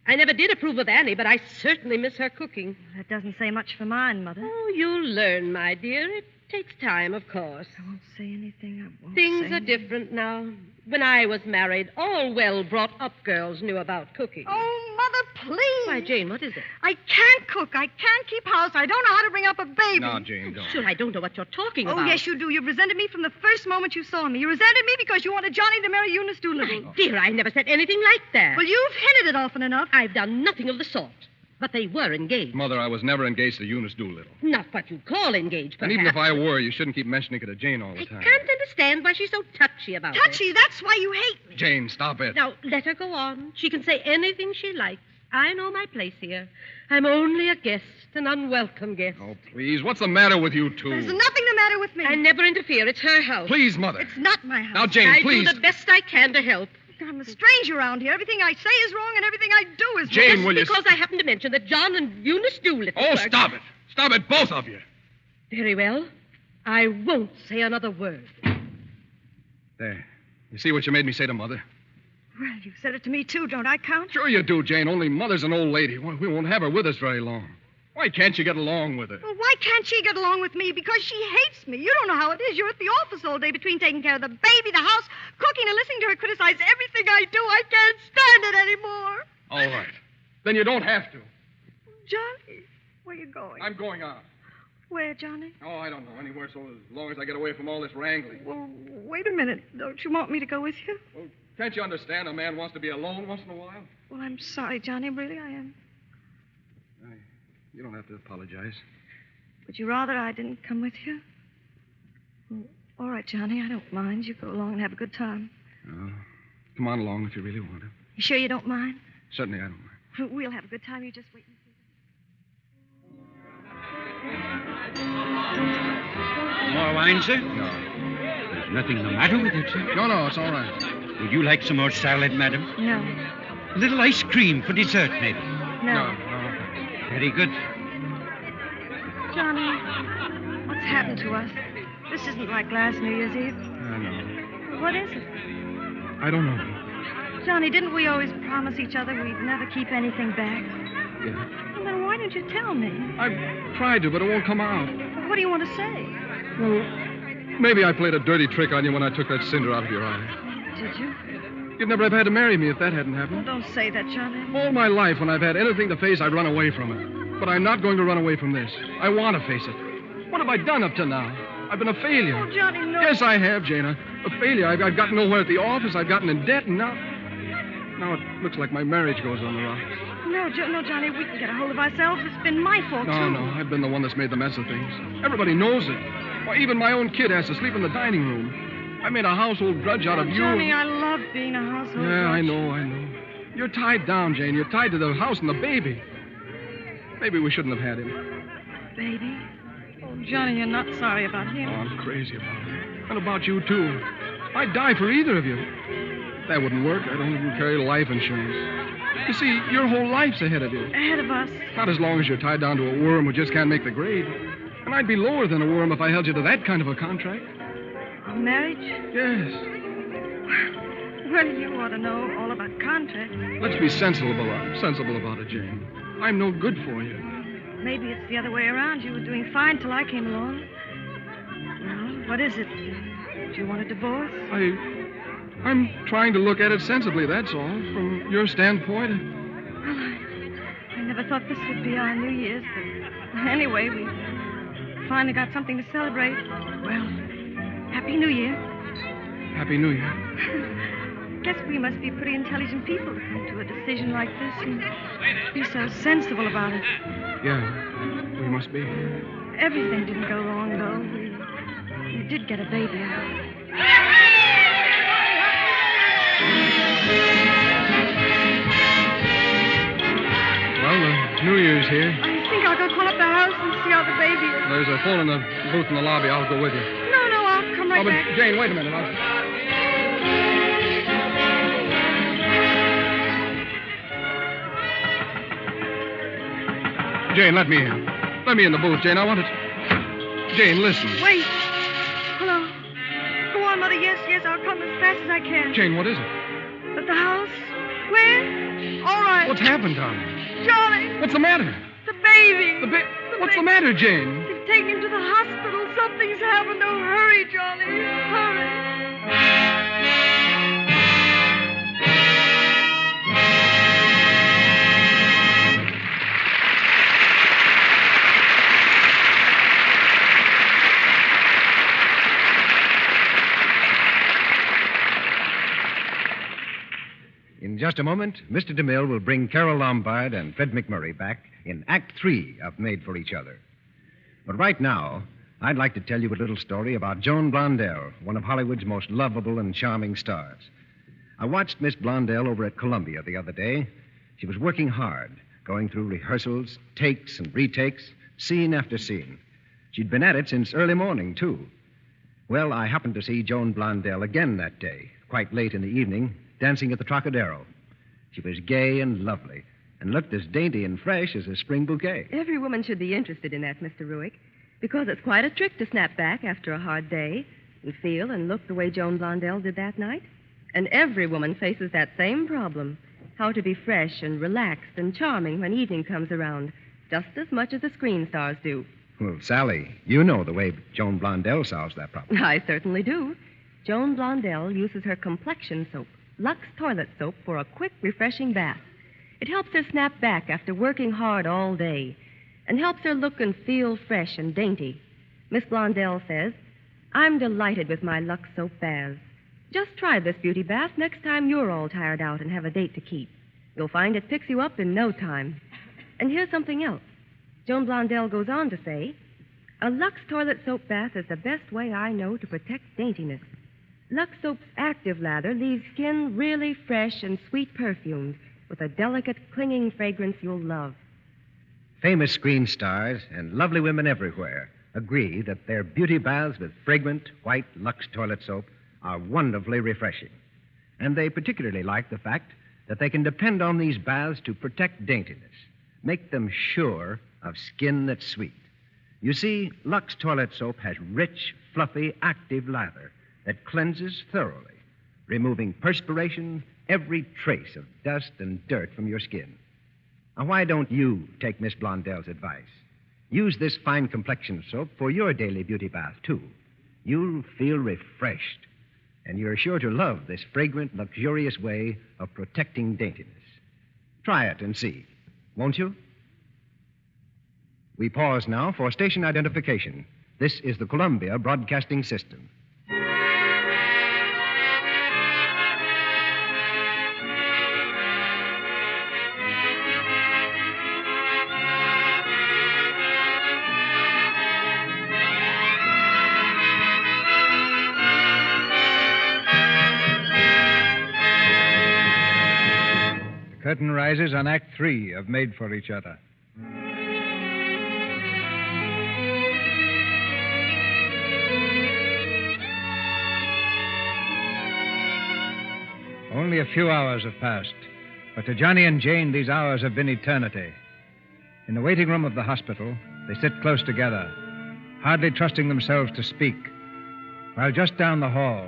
I never did approve of Annie, but I certainly miss her cooking. That doesn't say much for mine, Mother. Oh, you'll learn, my dear. It takes time, of course. I won't say anything. I won't Things say are anything. different now. When I was married, all well-brought-up girls knew about cooking. Oh, Mother, please. Why, Jane, what is it? I can't cook. I can't keep house. I don't know how to bring up a baby. No, Jane, don't. Sure, I don't know what you're talking Oh, about. yes, you do. You've resented me from the first moment you saw me. You resented me because you wanted Johnny to marry Eunice Doolittle. My dear, I never said anything like that. Well, you've hinted it often enough. I've done nothing of the sort. But they were engaged. Mother, I was never engaged to Eunice Doolittle. Not what you call engaged, And perhaps. even if I were, you shouldn't keep mentioning it to Jane all the I time. can't understand why she's so touchy about it. Touchy, that's why you hate me. Jane, stop it. Now, let her go on. She can say anything she likes. I know my place here. I'm only a guest, an unwelcome guest. Oh, please, what's the matter with you two? There's nothing the matter with me. I never interfere. It's her house. Please, Mother. It's not my house. Now, Jane, I please. do the best I can to help. I'm a stranger around here. Everything I say is wrong and everything I do is Jane, wrong. Just will you... because I happen to mention that John and Eunice Doolittle Oh, were- stop it. Stop it, both of you. Very well. I won't say another word. There. You see what you made me say to Mother? Well, you've said it to me, too. Don't I count? Sure you do, Jane. Only Mother's an old lady. We won't have her with us very long. Why can't you get along with her? Well, why can't she get along with me? Because she hates me. You don't know how it is. You're at the office all day between taking care of the baby, the house, cooking, and listening to her criticize everything I do. I can't stand it anymore. All right. Then you don't have to. Johnny, where are you going? I'm going out. Where, Johnny? Oh, I don't know. Anywhere so as long as I get away from all this wrangling. Well, wait a minute. Don't you want me to go with you? Well, can't you understand a man wants to be alone once in a while? Well, I'm sorry, Johnny. Really, I am. You don't have to apologize. Would you rather I didn't come with you? Well, all right, Johnny. I don't mind. You go along and have a good time. Oh, come on along if you really want to. You sure you don't mind? Certainly I don't mind. We'll have a good time. You just wait and see. More wine, sir? No. There's nothing the matter with it, sir. No, it's all right. Would you like some more salad, madam? No. A little ice cream for dessert, maybe? No. Very good. Johnny, what's happened to us? This isn't like last New Year's Eve. I know. What is it? I don't know. Johnny, didn't we always promise each other we'd never keep anything back? Yeah. Well, then why didn't you tell me? I've tried to, but it won't come out. What do you want to say? Well, maybe I played a dirty trick on you when I took that cinder out of your eye. Did you? You'd never have had to marry me if that hadn't Well, happened. don't say that, Johnny. All my life, when I've had anything to face, I'd run away from it. But I'm not going to run away from this. I want to face it. What have I done up to now? I've been a failure. Oh, Johnny, no. Yes, I have, Jana. A failure. I've gotten nowhere at the office. I've gotten in debt, and now it looks like my marriage goes on the rocks. No, Johnny, we can get a hold of ourselves. It's been my fault, too. No, I've been the one that's made the mess of things. Everybody knows it. Why, even my own kid has to sleep in the dining room. I made a household drudge out of you. Johnny, I love being a household Yeah, drudge. I know. You're tied down, Jane. You're tied to the house and the baby. Maybe we shouldn't have had him. Baby? Oh, Johnny, you're not sorry about Oh, him. I'm crazy about him. And about you, too. I'd die for either of you. That wouldn't work. I don't even carry life insurance. You see, your whole life's ahead of you. Ahead of us. Not as long as you're tied down to a worm who just can't make the grade. And I'd be lower than a worm if I held you to that kind of a contract. A marriage? Yes. Well, you ought to know all about contracts. Let's be sensible about it, Jane. I'm no good for you. Maybe it's the other way around. You were doing fine till I came along. Well, what is it? Do you want a divorce? I'm trying to look at it sensibly, that's all. From your standpoint. Well, I never thought this would be our New Year's, but anyway, we finally got something to celebrate. Well, Happy New Year. Happy New Year. Guess we must be pretty intelligent people to come to a decision like this and be so sensible about it. Yeah, we must be. Everything didn't go wrong, though. We did get a baby out. Well, the New Year's here. I think I'll go call up the house and see how the baby is. There's a phone in the booth in the lobby. I'll go with you. No, I'll come right but back. Jane, wait a minute. Jane, let me in. Let me in the booth, Jane. I want to... Jane, listen. Wait. Hello. Go on, Mother. Yes, I'll come as fast as I can. Jane, what is it? At the house? Where? All right. What's happened, darling? Johnny. What's the matter? The baby. What's the matter, Jane? They've taken him to the hospital. Something's happened. Oh, hurry, Johnny. Hurry. In just a moment, Mr. DeMille will bring Carole Lombard and Fred MacMurray back in Act 3 of Made for Each Other. But right now, I'd like to tell you a little story about Joan Blondell, one of Hollywood's most lovable and charming stars. I watched Miss Blondell over at Columbia the other day. She was working hard, going through rehearsals, takes and retakes, scene after scene. She'd been at it since early morning, too. Well, I happened to see Joan Blondell again that day, quite late in the evening, dancing at the Trocadero. She was gay and lovely, and looked as dainty and fresh as a spring bouquet. Every woman should be interested in that, Mr. Ruick, because it's quite a trick to snap back after a hard day and feel and look the way Joan Blondell did that night. And every woman faces that same problem, how to be fresh and relaxed and charming when evening comes around, just as much as the screen stars do. Well, Sally, you know the way Joan Blondell solves that problem. I certainly do. Joan Blondell uses her complexion soap, Lux toilet soap, for a quick, refreshing bath. It helps her snap back after working hard all day and helps her look and feel fresh and dainty. Miss Blondell says, "I'm delighted with my Lux soap baths. Just try this beauty bath next time you're all tired out and have a date to keep. You'll find it picks you up in no time." And here's something else. Joan Blondell goes on to say, "A Lux toilet soap bath is the best way I know to protect daintiness. Lux soap's active lather leaves skin really fresh and sweet perfumed with a delicate, clinging fragrance you'll love." Famous screen stars and lovely women everywhere agree that their beauty baths with fragrant, white Lux toilet soap are wonderfully refreshing. And they particularly like the fact that they can depend on these baths to protect daintiness, make them sure of skin that's sweet. You see, Lux toilet soap has rich, fluffy, active lather that cleanses thoroughly, removing perspiration, every trace of dust and dirt from your skin. Now, why don't you take Miss Blondell's advice? Use this fine complexion soap for your daily beauty bath, too. You'll feel refreshed, and you're sure to love this fragrant, luxurious way of protecting daintiness. Try it and see, won't you? We pause now for station identification. This is the Columbia Broadcasting System. The curtain rises on Act 3 of Made for Each Other. Only a few hours have passed, but to Johnny and Jane, these hours have been eternity. In the waiting room of the hospital, they sit close together, hardly trusting themselves to speak, while just down the hall,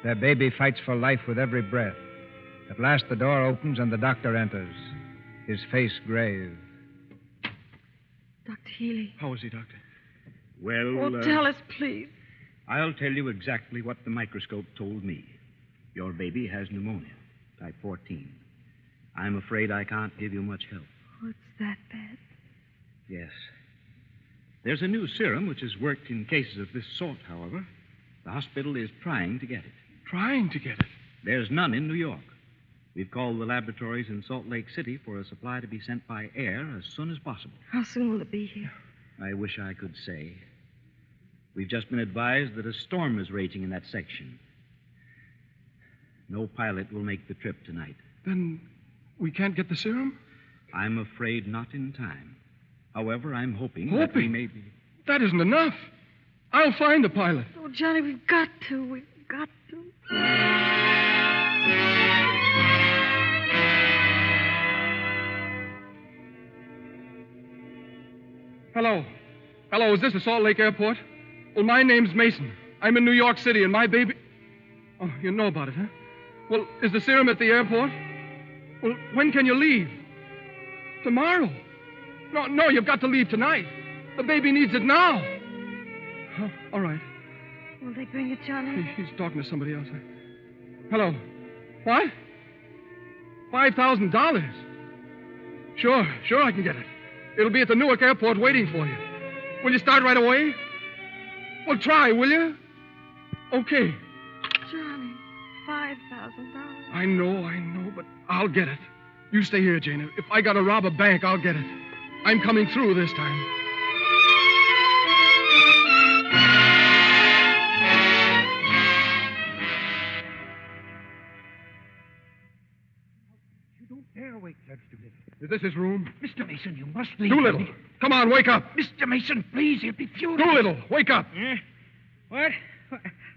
their baby fights for life with every breath. At last, the door opens and the doctor enters, his face grave. Dr. Healy. How is he, Doctor? Oh, tell us, please. I'll tell you exactly what the microscope told me. Your baby has pneumonia, type 14. I'm afraid I can't give you much help. Oh, it's that bad? Yes. There's a new serum which has worked in cases of this sort, however. The hospital is trying to get it. Trying to get it? There's none in New York. We've called the laboratories in Salt Lake City for a supply to be sent by air as soon as possible. How soon will it be here? I wish I could say. We've just been advised that a storm is raging in that section. No pilot will make the trip tonight. Then we can't get the serum? I'm afraid not in time. However, I'm hoping that we may be... That isn't enough. I'll find a pilot. Oh, Johnny, we've got to. We've got to. Hello. Hello, is this the Salt Lake Airport? Well, my name's Mason. I'm in New York City, and my baby... Oh, you know about it, huh? Well, is the serum at the airport? Well, when can you leave? Tomorrow? No, you've got to leave tonight. The baby needs it now. Huh, all right. Will they bring it, Johnny? He's talking to somebody else. Hello. What? $5,000? Sure, I can get it. It'll be at the Newark Airport waiting for you. Will you start right away? Well, try, will you? Okay. Johnny, $5,000. $5,000. I know, but I'll get it. You stay here, Jane. If I gotta rob a bank, I'll get it. I'm coming through this time. You don't dare wake Judge Doolittle. Is this his room? Mr. Mason, you must leave. Doolittle, come on, wake up. Mr. Mason, please, he'll be furious. Doolittle, wake up. What?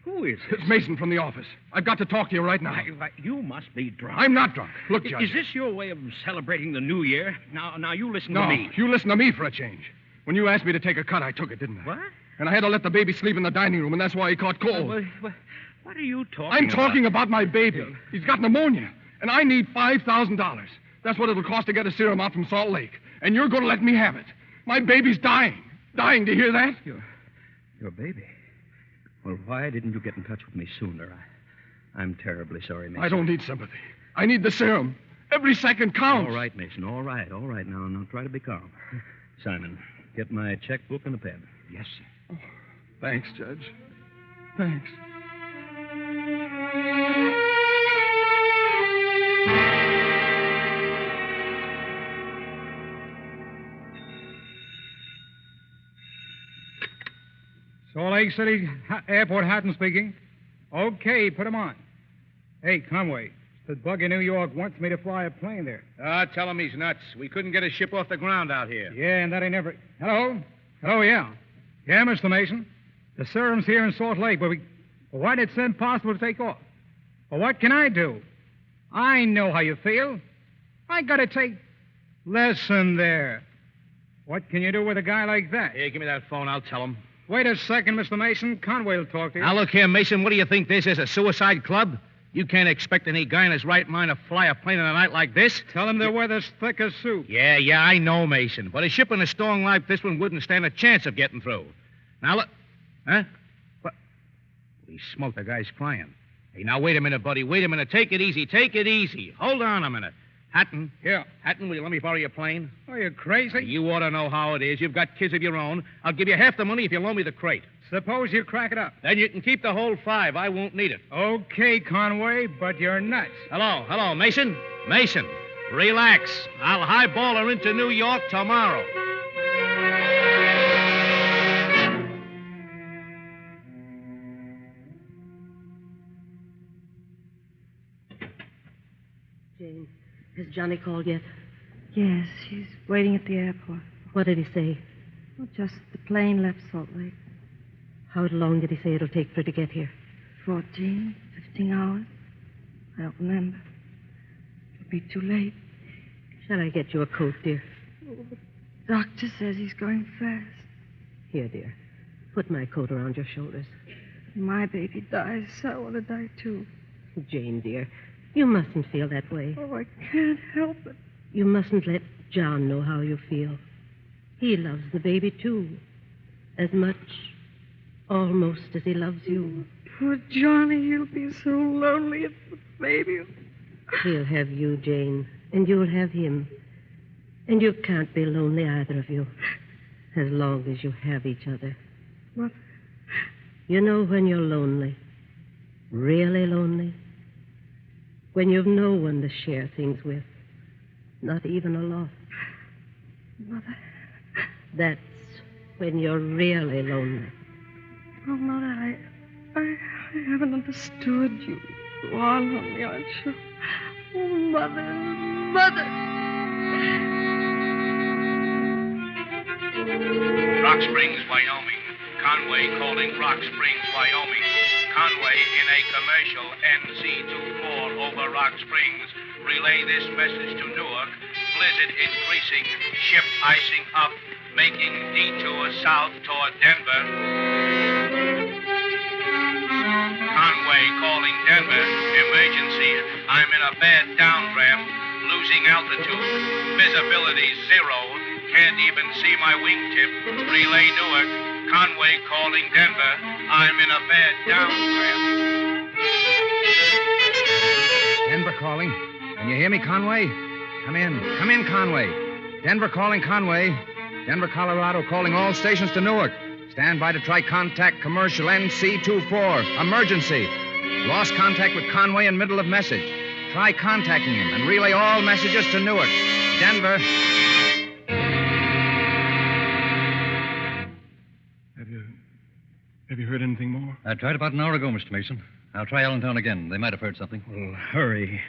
Who is this? It's Mason from the office. I've got to talk to you right now. You must be drunk. I'm not drunk. Look, Judge. Is this your way of celebrating the New Year? Now you listen to me. You listen to me for a change. When you asked me to take a cut, I took it, didn't I? What? And I had to let the baby sleep in the dining room, and that's why he caught cold. What are you talking I'm about? talking about my baby. He's got pneumonia, and I need $5,000. That's what it'll cost to get a serum out from Salt Lake. And you're going to let me have it. My baby's dying. Dying, to hear that? Your baby? Well, why didn't you get in touch with me sooner? I'm terribly sorry, Mason. I don't need sympathy. I need the serum. Every second counts. All right, Mason. All right. Now try to be calm. Simon, get my checkbook and a pen. Yes, sir. Oh, thanks, Judge. Thanks. Salt Lake City Airport, Hatton speaking. Okay, put him on. Hey, Conway, the bug in New York wants me to fly a plane there. Tell him he's nuts. We couldn't get a ship off the ground out here. Yeah, and that ain't never... Hello? Hello, yeah. Yeah, Mr. Mason. The serum's here in Salt Lake, but why did it seem impossible to take off? Well, what can I do? I know how you feel. I gotta take... Listen there. What can you do with a guy like that? Here, give me that phone. I'll tell him. Wait a second, Mr. Mason. Conway will talk to you. Now, look here, Mason. What do you think this is, a suicide club? You can't expect any guy in his right mind to fly a plane in a night like this. Tell him the weather's thick as soup. Yeah, I know, Mason. But a ship in a storm like this one wouldn't stand a chance of getting through. Now, look. Huh? What? He smoked. The guy's crying. Hey, now, wait a minute, buddy. Wait a minute. Take it easy. Take it easy. Hold on a minute. Hatton. Yeah. Hatton, will you let me borrow your plane? Are you crazy? You ought to know how it is. You've got kids of your own. I'll give you half the money if you loan me the crate. Suppose you crack it up. Then you can keep the whole $5. I won't need it. Okay, Conway, but you're nuts. Hello, Mason? Mason, relax. I'll highball her into New York tomorrow. Jane, has Johnny called yet? Yes, he's waiting at the airport. What did he say? Well, just the plane left Salt Lake. How long did he say it'll take for it to get here? 14, 15 hours. I don't remember. It'll be too late. Shall I get you a coat, dear? The doctor says he's going fast. Here, dear. Put my coat around your shoulders. If my baby dies, I want to die, too. Jane, dear, you mustn't feel that way. Oh, I can't help it. You mustn't let John know how you feel. He loves the baby, too. As much, almost, as he loves you. Poor Johnny, he'll be so lonely if the baby... He'll have you, Jane, and you'll have him. And you can't be lonely, either of you, as long as you have each other. What? You know when you're lonely, really lonely, when you've no one to share things with, not even a loss. Mother. That's when you're really lonely. Oh, Mother, I haven't understood you. You are lonely, aren't you? Oh, Mother. Rock Springs, Wyoming. Conway calling Rock Springs, Wyoming. Conway in a commercial NC-24 over Rock Springs. Relay this message to Newark. Blizzard increasing. Ship icing up. Making detour south toward Denver. Conway calling Denver. Emergency. I'm in a bad downdraft. Losing altitude. Visibility 0. Can't even see my wingtip. Relay Newark. Conway calling Denver. I'm in a bad downdraft. Denver calling. Can you hear me, Conway? Come in, Conway. Denver calling Conway. Denver, Colorado, calling all stations to Newark. Stand by to try contact commercial NC-24. Emergency. Lost contact with Conway in middle of message. Try contacting him and relay all messages to Newark. Denver. Have you heard anything more? I tried about an hour ago, Mr. Mason. I'll try Allentown again. They might have heard something. Well, hurry,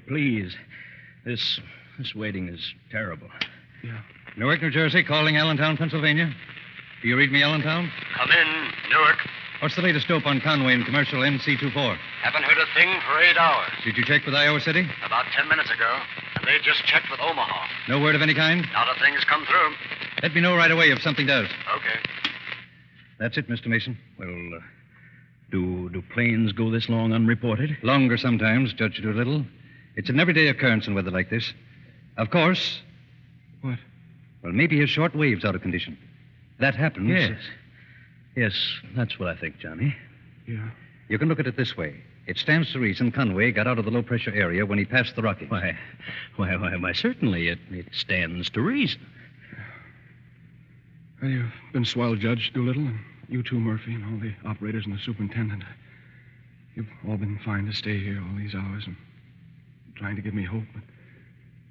please. This waiting is terrible. Yeah. Newark, New Jersey, calling Allentown, Pennsylvania. Do you read me, Allentown? Come in, Newark. What's the latest dope on Conway in commercial NC24? Haven't heard a thing for 8 hours. Did you check with Iowa City? About 10 minutes ago. And they just checked with Omaha. No word of any kind? Not a thing's come through. Let me know right away if something does. Okay. That's it, Mr. Mason. Well, do planes go this long unreported? Longer sometimes, Judge Doolittle. It's an everyday occurrence in weather like this. Of course. What? Well, maybe his short wave's out of condition. That happens. Yes, that's what I think, Johnny. Yeah. You can look at it this way. It stands to reason Conway got out of the low-pressure area when he passed the Rockies. Why, certainly it stands to reason. Well, you've been swell, Judge Doolittle, and you too, Murphy, and all the operators and the superintendent. You've all been fine to stay here all these hours and trying to give me hope, but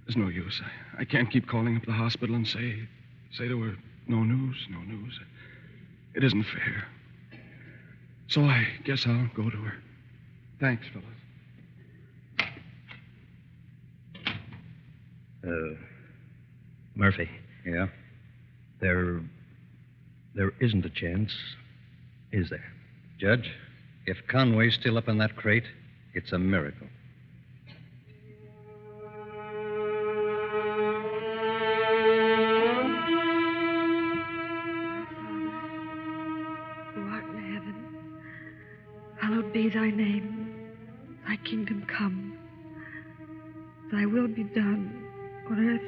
there's no use. I can't keep calling up the hospital and say there were no news. It isn't fair. So I guess I'll go to her. Thanks, fellas. Murphy. Yeah? There isn't a chance, is there? Judge, if Conway's still up in that crate, it's a miracle. Who art in heaven, hallowed be thy name. Thy kingdom come. Thy will be done on earth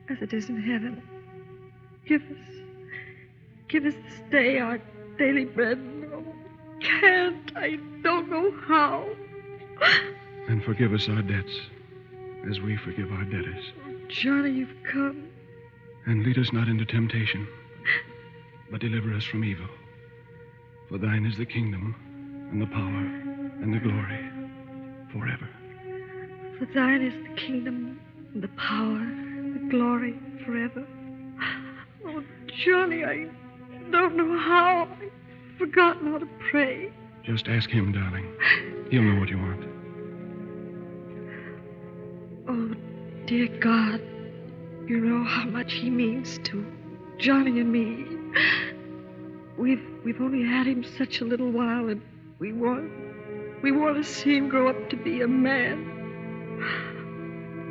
as it is in heaven. Give us this day our daily bread. Oh, I don't know how. And forgive us our debts as we forgive our debtors. Oh, Johnny, you've come. And lead us not into temptation, but deliver us from evil. For thine is the kingdom, and the power, and the glory, forever. For thine is the kingdom, and the power, and the glory, forever. Oh, Johnny, I don't know how. I've forgotten how to pray. Just ask him, darling. He'll know what you want. Oh, dear God, you know how much he means to Johnny and me. We've only had him such a little while, and we want to see him grow up to be a man.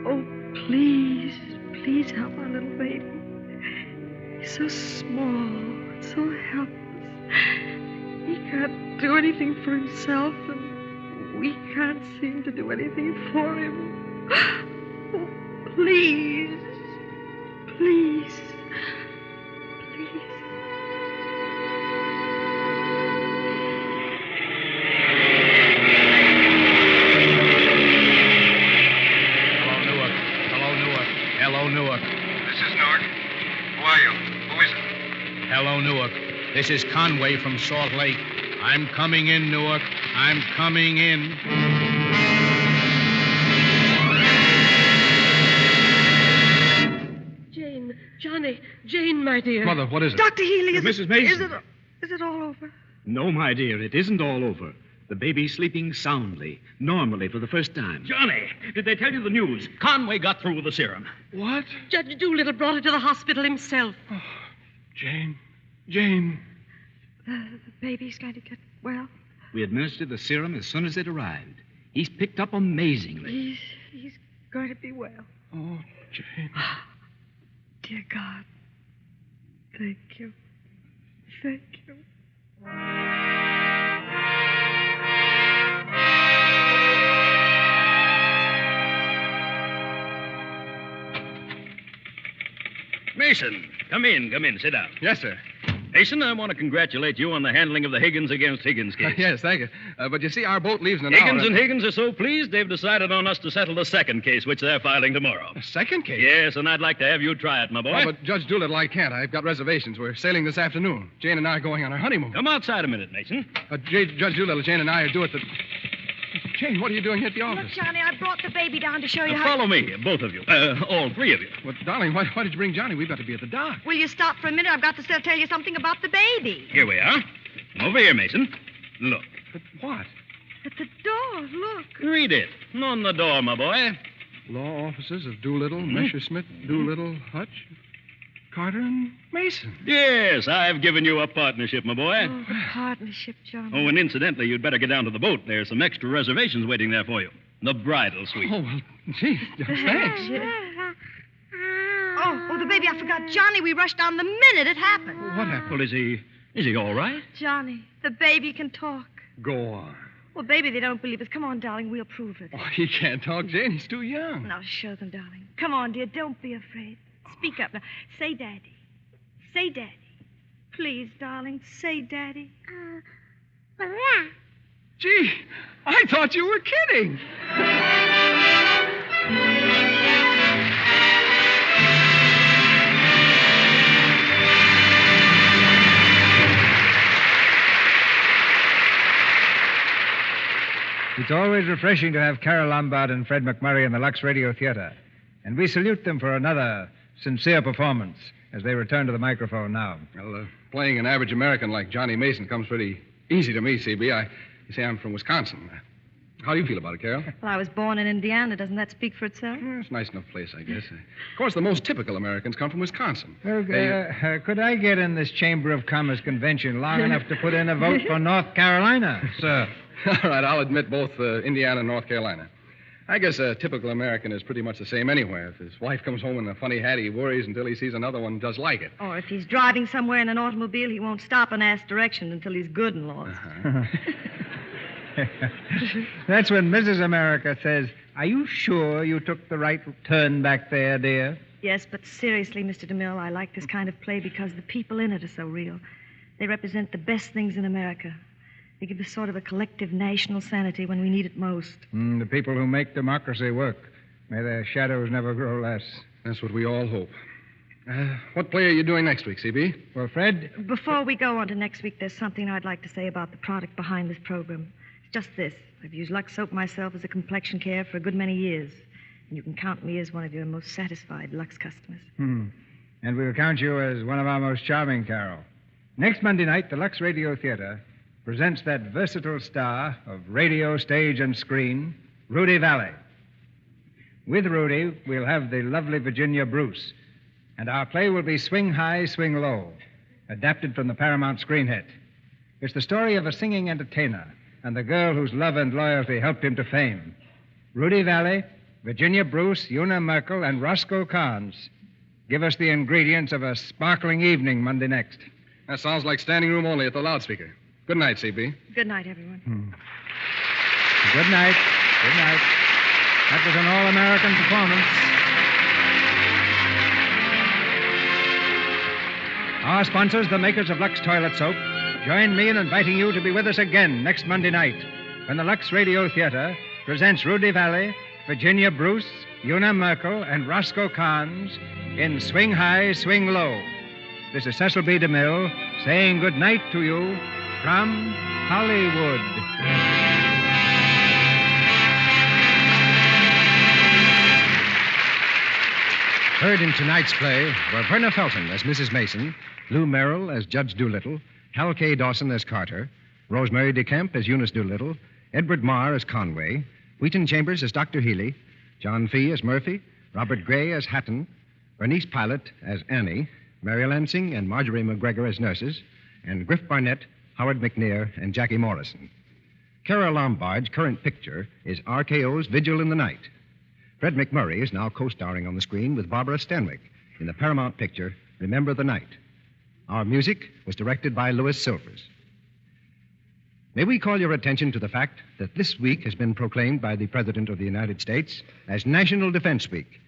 Oh, please help our little baby. He's so small, so helpless. He can't do anything for himself, and we can't seem to do anything for him. Oh, please. Hello, Newark. This is Newark. Who are you? Who is it? Hello, Newark. This is Conway from Salt Lake. I'm coming in, Newark. I'm coming in. Jane, my dear. Mother, what is it? Dr. Healy, Mrs. Mason. Is it all over? No, my dear, it isn't all over. The baby's sleeping soundly, normally for the first time. Johnny, did they tell you the news? Conway got through with the serum. What? Judge Doolittle brought her to the hospital himself. Oh, Jane. The baby's going to get well. We administered the serum as soon as it arrived. He's picked up amazingly. He's going to be well. Oh, Jane. Dear God, thank you. Thank you. Mason, come in. Sit down. Yes, sir. Mason, I want to congratulate you on the handling of the Higgins against Higgins case. Yes, thank you. But you see, our boat leaves in an hour. Higgins and Higgins are so pleased they've decided on us to settle the second case, which they're filing tomorrow. The second case? Yes, and I'd like to have you try it, my boy. Oh, but Judge Doolittle, I can't. I've got reservations. We're sailing this afternoon. Jane and I are going on our honeymoon. Come outside a minute, Mason. Judge Doolittle, Jane and I are due at the... Jane, what are you doing here at the office? Look, Johnny, I brought the baby down to show you how... Follow me, both of you. All three of you. Well, darling, why did you bring Johnny? We've got to be at the dock. Will you stop for a minute? I've got to tell you something about the baby. Here we are. Come over here, Mason. Look. But what? At the door, look. Read it. On the door, my boy. Law offices of Doolittle, Messerschmitt, Doolittle, Hutch, Carter, and Mason. Yes, I've given you a partnership, my boy. Oh, a partnership, Johnny. Oh, and incidentally, you'd better get down to the boat. There's some extra reservations waiting there for you. The bridal suite. Oh, well, gee, thanks. Oh, the baby, I forgot. Johnny, we rushed down the minute it happened. What happened? Well, is he all right? Johnny, the baby can talk. Go on. Well, baby, they don't believe us. Come on, darling, we'll prove it. Oh, he can't talk, Jane. He's too young. Now, show them, darling. Come on, dear, don't be afraid. Speak up now. Say Daddy. Say Daddy. Please, darling, say Daddy. Gee, I thought you were kidding. It's always refreshing to have Carole Lombard and Fred MacMurray in the Lux Radio Theatre. And we salute them for another sincere performance as they return to the microphone now. Well, playing an average American like Johnny Mason comes pretty easy to me, CB. You see, I'm from Wisconsin. How do you feel about it, Carol? Well, I was born in Indiana. Doesn't that speak for itself? It's a nice enough place, I guess. Of course, the most typical Americans come from Wisconsin. Could I get in this Chamber of Commerce convention long enough to put in a vote for North Carolina, sir? All right, I'll admit both Indiana and North Carolina. I guess a typical American is pretty much the same anywhere. If his wife comes home in a funny hat, he worries until he sees another one just like it. Or if he's driving somewhere in an automobile, he won't stop and ask directions until he's good and lost. That's when Mrs. America says, "Are you sure you took the right turn back there, dear?" Yes, but seriously, Mr. DeMille, I like this kind of play because the people in it are so real. They represent the best things in America. They give us sort of a collective national sanity when we need it most. The people who make democracy work. May their shadows never grow less. That's what we all hope. What play are you doing next week, CB? Well, Fred? Before we go on to next week, there's something I'd like to say about the product behind this program. It's just this. I've used Lux soap myself as a complexion care for a good many years. And you can count me as one of your most satisfied Lux customers. And we'll count you as one of our most charming, Carol. Next Monday night, the Lux Radio Theatre presents that versatile star of radio, stage, and screen, Rudy Valley. With Rudy, we'll have the lovely Virginia Bruce, and our play will be Swing High, Swing Low, adapted from the Paramount screen hit. It's the story of a singing entertainer and the girl whose love and loyalty helped him to fame. Rudy Valley, Virginia Bruce, Una Merkel, and Roscoe Carnes give us the ingredients of a sparkling evening Monday next. That sounds like standing room only at the loudspeaker. Good night, CB. Good night, everyone. Good night. Good night. That was an all-American performance. Our sponsors, the makers of Lux Toilet Soap, join me in inviting you to be with us again next Monday night when the Lux Radio Theatre presents Rudy Valley, Virginia Bruce, Una Merkel, and Roscoe Carnes in Swing High, Swing Low. This is Cecil B. DeMille saying good night to you from Hollywood. Heard in tonight's play were Verna Felton as Mrs. Mason, Lou Merrill as Judge Doolittle, Hal K. Dawson as Carter, Rosemary DeCamp as Eunice Doolittle, Edward Marr as Conway, Wheaton Chambers as Dr. Healy, John Fee as Murphy, Robert Gray as Hatton, Bernice Pilot as Annie, Mary Lansing and Marjorie McGregor as nurses, and Griff Barnett, Howard McNear, and Jackie Morrison. Carole Lombard's current picture is RKO's Vigil in the Night. Fred MacMurray is now co-starring on the screen with Barbara Stanwyck in the Paramount picture Remember the Night. Our music was directed by Louis Silvers. May we call your attention to the fact that this week has been proclaimed by the President of the United States as National Defense Week.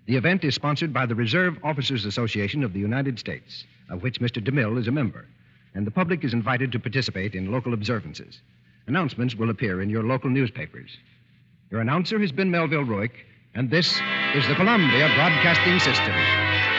The event is sponsored by the Reserve Officers Association of the United States, of which Mr. DeMille is a member, and the public is invited to participate in local observances. Announcements will appear in your local newspapers. Your announcer has been Melville Rourke, and this is the Columbia Broadcasting System.